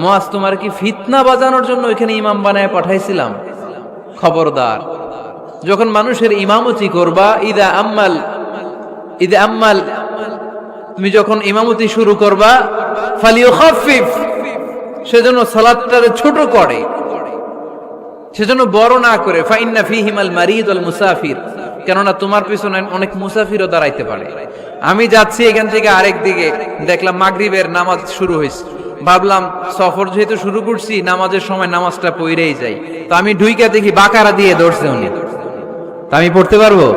মুআজ তোমার কি ফিতনা বাজানোর জন্য এখানে ইমাম বানায় পাঠাইছিলাম? খবরদার, যখন মানুষের ইমামতি করবা, ইদা আম্মাল তুমি যখন ইমামতি শুরু করবা, ফালিয়ুখাফফিফ, সেজন্য সালাতটারে ছোট করে, সেজন্য বড় না করে। ফাইন্না ফীহিমাল মারিদ ওয়াল মুসাফির, কেননা তোমার পিছনে অনেক মুসাফিরও দাঁড়াইতে পারে। আমি যাচ্ছি এখান থেকে আরেক দিকে, দেখলাম মাগরিবের নামাজ শুরু হয়েছে, ভাবলাম সফর যেহেতু শুরু করছি, নামাজের সময় নামাজটা পড়েই যাই। তো আমি ঢুইকা দেখি বাকারা দিয়ে ধরছে উনি, তা আমি পড়তে পারবো?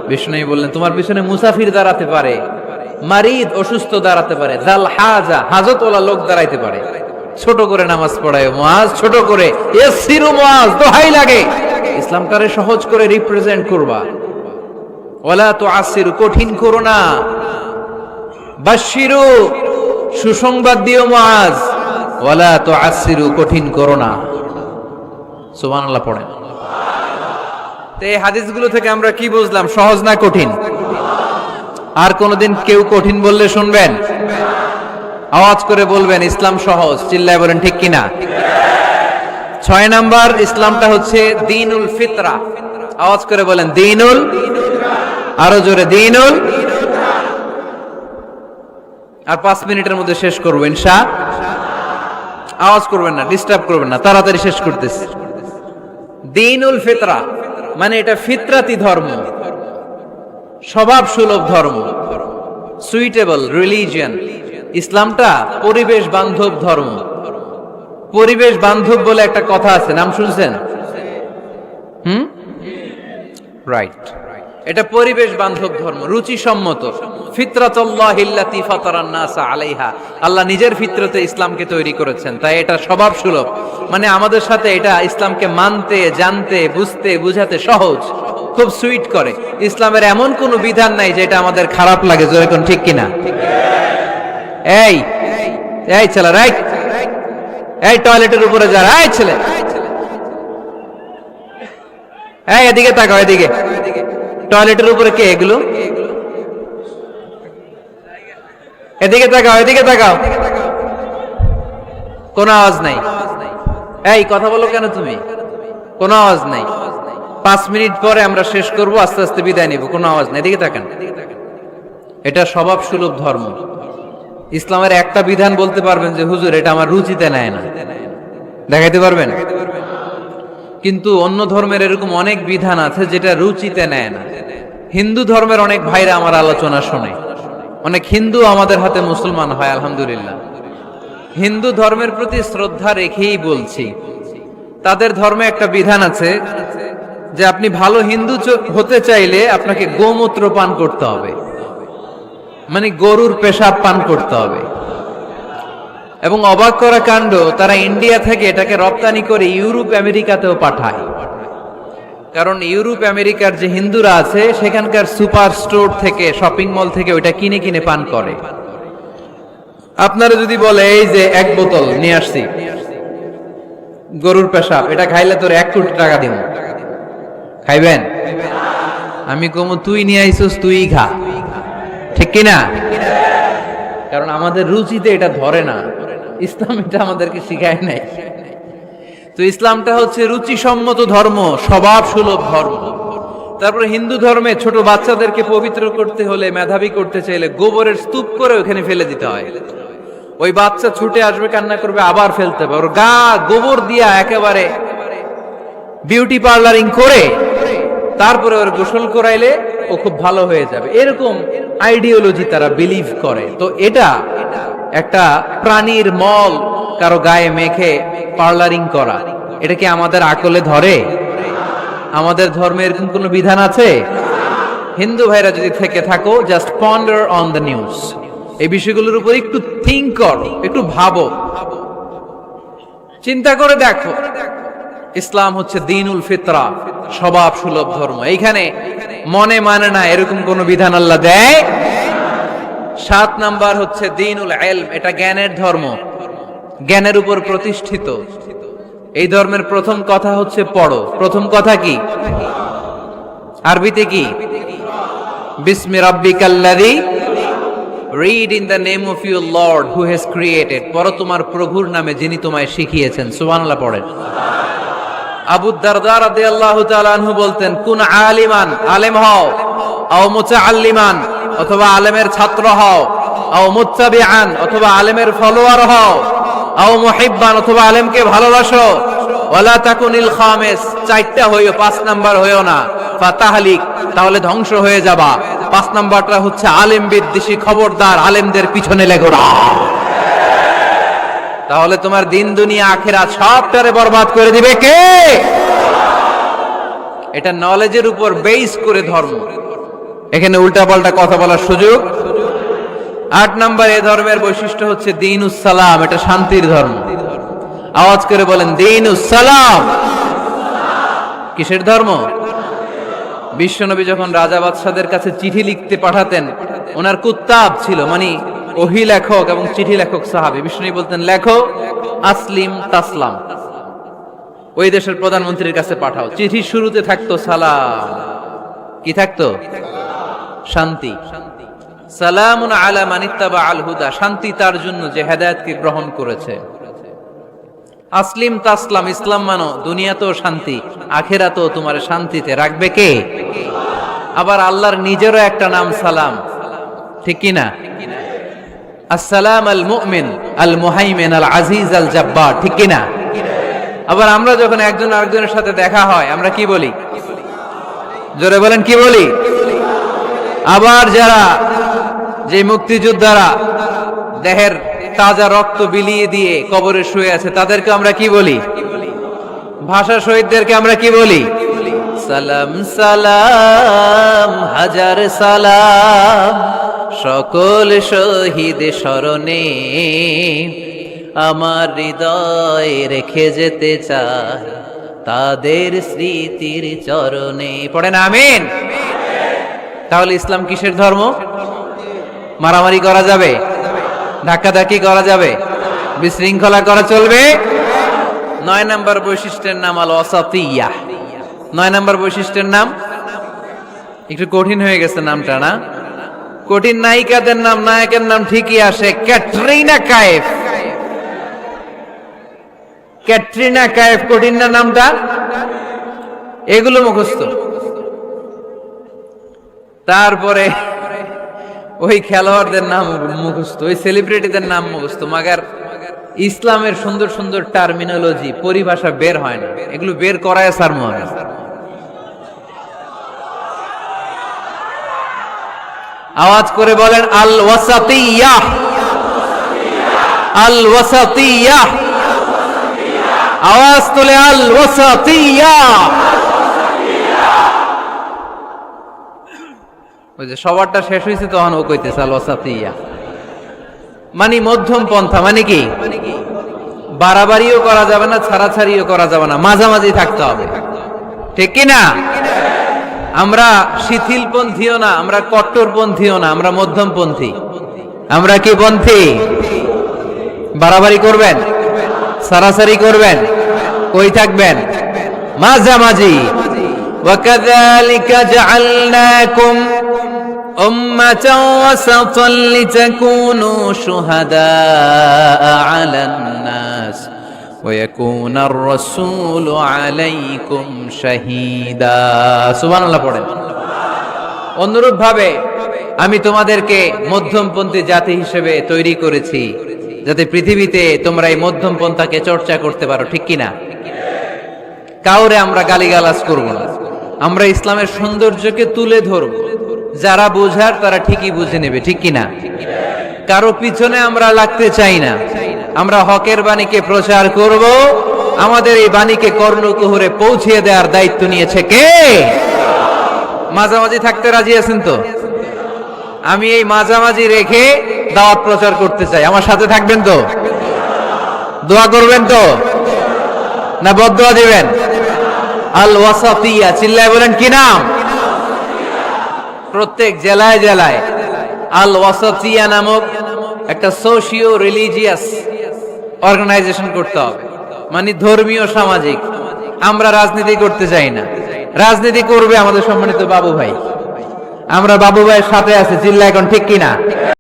বিষ্ণু বললেন, তোমার পিছনে মুসাফির দাঁড়াতে পারে, মারিদ অসুস্থ দাঁড়াতে পারে, জাল হাজা হাজতওয়ালা লোক দাঁড়াইতে পারে। ছোট করে নামাজ পড়ায় মুআজ, ছোট করে। ইয়াসসিরু মুআজ, দোহাই লাগে ইসলামটারে সহজ করে রিপ্রেজেন্ট করবা। ওয়ালা তুআসসিরু, কঠিন করো না। বাশশিরু, সুসংবাদ দিও মুআজ। ওয়ালা তুআসসিরু, কঠিন করো না। সুবহানাল্লাহ পড়েন। তো এই হাদিসগুলো থেকে আমরা কি বুঝলাম? সহজ না কঠিন? আর কোনদিন কেউ কঠিন বললে শুনবেন? আওয়াজ করে বলবেন ইসলাম সহজ, চিল্লায় বলেন ঠিক কিনা। 6 নাম্বার, ইসলামটা হচ্ছে দ্বীনুল ফিতরা। আওয়াজ করে বলেন দ্বীনুল, আরো জোরে দ্বীনুল। আর 5 মিনিটের মধ্যে শেষ করবো ইনশাআল্লাহ। আওয়াজ করবেন না, ডিস্টার্ব করবেন না, তাড়াতাড়ি শেষ করতেছি। দ্বীনুল ফিতরা মানে এটা ফিতরাতি ধর্ম, স্বভাব সুলভ ধর্ম, সুইটেবল রিলিজিয়ন। ইসলামটা পরিবেশ বান্ধব ধর্ম। পরিবেশ বান্ধব বলে একটা কথা আছে, নাম শুনছেন? রাইট, এটা পরিবেশ বান্ধব ধর্ম, রুচিসম্মত। ফিতরাতুল্লাহিল্লাতী ফাতারান নাস আলাইহা, আল্লাহ নিজের ফিতরতে ইসলামকে তৈরি করেছেন, তাই এটা স্বভাব সুলভ। মানে আমাদের সাথে এটা ইসলামকে মানতে, জানতে, বুঝতে, বুঝাতে সহজ, খুব সুইট করে। ইসলামের এমন কোনো বিধান নাই যেটা আমাদের খারাপ লাগে, জোরে কোন ঠিক কিনা। এই এই ছেলে, রাইট, এই টয়লেটের উপরে যা, এই ছেলে, এই এদিকে তাকাও, এদিকে। টয়লেটের উপরে কে এগুলো? এদিকে তাকাও, এদিকে তাকাও। কোনো আওয়াজ নাই। এই কথা বলো কেন তুমি? কোনো আওয়াজ নাই। 5 মিনিট পরে আমরা শেষ করব, আস্তে আস্তে বিদায় নিব, কোনো আওয়াজ নাই। এদিকে তাকান। এটা স্বভাব সুলভ ধর্ম। ইসলামের একটা বিধান বলতে পারবেন যে হুজুর এটা আমার রুচিতে নেয় না, দেখাইতে পারবেন? কিন্তু অন্য ধর্মের এরকম অনেক বিধান আছে যেটা রুচিতে নেয় না। হিন্দু ধর্মের অনেক ভাইরা আমার আলোচনা শোনে, অনেক হিন্দু আমাদের হাতে মুসলমান হয়, আলহামদুলিল্লাহ। হিন্দু ধর্মের প্রতি শ্রদ্ধা রেখেই বলছি, তাদের ধর্মে একটা বিধান আছে যে আপনি ভালো হিন্দু হতে চাইলে আপনাকে গোমূত্র পান করতে হবে, মানে গরুর পেশাব পান করতে হবে। এবং অবাক করা কাণ্ড, তারা ইন্ডিয়া থেকে এটাকে রপ্তানি করে ইউরোপ আমেরিকাতেও পাঠায়। কারণ ইউরোপ আমেরিকার যে হিন্দুরা আছে সেখানকার সুপার স্টোর থেকে, শপিং মল থেকে ওইটা কিনে কিনে পান করে। আপনারা যদি বলে এই যে 1 বোতল নিয়ে আসছি গরুর পেশাব, এটা খাইলে তোর 1 কোটি টাকা দিব, খাইবেন? আমি কমু তুই নিয়ে আইছিস, তুই খা, ঠিক কিনা? কারণ আমাদের রুচিতে এটা ধরে না, ইসলাম এটা আমাদেরকে শিখায় নাই। তো ইসলামটা হচ্ছে রুচিসম্মত ধর্ম, স্বভাব সুলভ ধর্ম। তারপরে হিন্দু ধর্মে ছোট বাচ্চাদেরকে পবিত্র করতে হলে, মেধাবী করতে চাইলে গোবরের স্তূপ করে ওখানে ফেলে দিতে হয়। ওই বাচ্চা ছুটে আসবে, কান্না করবে, আবার ফেলতে হবে। ওর গা গোবর দিয়া একেবারে বিউটি পার্লারিং করে তারপরে ওর গোসল করাইলে ও খুব ভালো হয়ে যাবে, এরকম আইডিওলজি তারা বিলিভ করে। তো এটা একটা প্রাণীর মল কারো গায়ে মেখে পার্লারিং করা, এটা কি আমাদের আকলে ধরে? আমাদের ধর্মে এরকম কোনো বিধান আছে? হিন্দু ভাইরা যদি থেকে থাকো, just ponder on the news, এই বিষয়গুলোর উপর একটু থিঙ্ক করো, একটু ভাবো, চিন্তা করে দেখো। ইসলাম হচ্ছে দ্বীনুল ফিতরা, স্বভাব সুলভ ধর্ম। এইখানে মনে মানে না এরকম কোন বিধান আল্লাহ দেয়। 7 নাম্বার হচ্ছে দ্বীনুল ইলম, এটা জ্ঞানের ধর্ম, জ্ঞানের উপর প্রতিষ্ঠিত। এই ধর্মের প্রথম কথা হচ্ছে পড়ো। প্রথম কথা কি? আরবিতে কি? বিসমি রাব্বিকাল্লাযী, read in the name of your lord who has created, পড়ো তোমার প্রভুর নামে যিনি তোমায় শিখিয়েছেন। সুবহানাল্লাহ পড়েন। আবু দারদা রাদিয়াল্লাহু তাআলা আনহু বলতেন, কুন আলিমান, আলেম হও, আও মুতাআল্লিমান, অথবা আলেমের ছাত্র হও, আও মুত্তাবিআন, অথবা আলেমের ফলোয়ার হও, আও মুহিব্বান, অথবা আলেমকে ভালোবাসো, ওয়ালা তাকুনিল খামিস, 4টা হইও, 5 নাম্বার হইও না, ফাতাহলিক, তাহলে ধ্বংস হয়ে যাবা। 5 নাম্বারটা হচ্ছে আলেম বিদ্বেষী, খবরদার আলেমদের পিছনে লেগো না, তাহলে তোমার দিন দুনিয়া আখিরাত সবটারে বরবাদ করে দিবে কে? এটা নলেজের উপর বেস করে ধর্ম, এখানে উল্টাপাল্টা কথা বলার সুযোগ। 8 নাম্বার এই ধর্মের বৈশিষ্ট্য হচ্ছে দ্বীনুস সালাম, এটা শান্তির ধর্ম। আওয়াজ করে বলেন দ্বীনুস সালাম। কিসের ধর্ম? বিশ্বনবী যখন রাজা বাদশাদের কাছে চিঠি লিখতে পাঠাতেন, ওনার কুত্তাব ছিল, মানে ওহী লেখক এবং চিঠি লেখক সাহাবী। বিশ্বনবী বলতেন লেখো আসলিম তাসলাম, ওই দেশের প্রধানমন্ত্রীর কাছে পাঠাও। চিঠির শুরুতে থাকতো সালাম, কি থাকতো? শান্তি। সালামুন আলা মান ইত্তাবা আল হুদা, শান্তি তার জন্য যে হেদায়েতকে গ্রহণ করেছে। আসলিম তাসলাম, ইসলাম মানো, দুনিয়াতেও শান্তি, আখিরাতেও তোমার শান্তিতে রাখবে কে? আবার আল্লাহর নিজেরও একটা নাম সালাম, ঠিক কি না? আসসালাম আল মুমিন আল মুহাইমিন আল আজিজ আল জাব্বার, ঠিক কি না? আবার আমরা যখন একজন আরেকজনের সাথে দেখা হয় আমরা কি বলি? জোরে বলেন, কি বলি? আবার যারা যে মুক্তিযোদ্ধারা দেহের তাজা রক্ত বিলিয়ে দিয়ে কবরে শুয়ে আছে তাদেরকে আমরা কি বলি? ভাষা শহীদদেরকে আমরা কি বলি? সালাম সালাম হাজার সালাম, সকল শহীদ স্মরণে আমার হৃদয় রেখে যেতে চাই তাদের স্মৃতির চরণে। পড়েন আমিন। তাহলে ইসলাম কিসের ধর্ম? মারামারি করা যাবে? ধাক্কাধাক্কি করা যাবে? বিশৃঙ্খলা করা চলবে? 9 নম্বর বৈশিষ্ট্যের নাম আল ওয়াসাতিয়্যাহ। 9 নম্বর বৈশিষ্ট্যের নাম, একটু কঠিন হয়ে গেছে নামটা না? কঠিন নায়িকাদের নাম, নায়কের নাম ঠিকই আসে, ক্যাটরিনা কাইফ। ক্যাটরিনা কাইফ, কঠিন না নামটা? এগুলো মুখস্থ। তারপরে ওই খেলোয়াড়দের নাম মুখস্থ, ওই সেলিব্রিটিদের নাম মুখস্থ, মাগার ইসলামের সুন্দর সুন্দর টার্মিনোলজি, পরিভাষা বের হয় না। এগুলো বের করায় স্যার মনে। আওয়াজ করে বলেন আল ওয়াসাতিয়্যাহ, আল ওয়াসাতিয়্যাহ। আওয়াজ তুলে আল ওয়াসাতিয়্যাহ। ওই যে সবারটা শেষ হয়েছে তখন ও কইতেছে আল ওয়াসাতিয়্যাহ, মানে মধ্যম পন্থা। মানে কি? বাড়াবাড়িও করা যাবে না, ছাড়াছাড়িও করা যাবে না, মাঝামাঝি থাকতে হবে, ঠিক কি না? আমরা শিথিলপন্থীও না, আমরা কট্টরপন্থীও না, আমরা মধ্যমপন্থী। আমরা কি পন্থী? বাড়াবাড়ি করবেন, ছাড়াছাড়ি করবেন, কই থাকবেন? মাঝামাঝি। ওয়াকাযালিকা জাআলনাকুম উম্মাতান ওয়াসাতান লিতাকুনু শুহাদাআ আলান নাস ওয়া ইয়াকুনার রাসূলু আলাইকুম শাহীদা। সুবহানাল্লাহ পড়েন। অনুরূপ ভাবে আমি তোমাদেরকে মধ্যমপন্থী জাতি হিসেবে তৈরি করেছি, যাতে পৃথিবীতে তোমরা এই মধ্যম পন্থাকে চর্চা করতে পারো, ঠিক কিনা? কাউরে আমরা গালিগালাজ করব না, আমরা ইসলামের সৌন্দর্যকে তুলে ধরব। যারা বোঝার তারা ঠিকই বুঝে নেবে, ঠিক কিনা? কারো পিছনে আমরা লাগতে চাই না, আমরা হকের বাণীকে প্রচার করব। আমাদের এই বাণীকে কর্ণকুহরে পৌঁছিয়ে দেওয়ার দায়িত্ব নিয়েছে কে? মাঝামাঝি থাকতে রাজি আছেন তো? আমি এই মাঝামাঝি রেখে দাওয়াত প্রচার করতে চাই, আমার সাথে থাকবেন তো? দোয়া করবেন তো, না বদদোয়া দিবেন? আল ওয়াসাতিয়্যাহ, চিল্লায় বলেন কি নাম? প্রত্যেক জেলায় জেলায় আল ওয়াসাতিয়া নামক একটা সোশিও রিলিজিয়াস অর্গানাইজেশন করতে হবে, মানে ধর্মীয় সামাজিক। আমরা রাজনীতি করতে চাই না, রাজনীতি করবে আমাদের সম্মানিত বাবু ভাই। আমরা বাবু ভাইয়ের সাথে আছি, চিল্লা এখন ঠিক কিনা?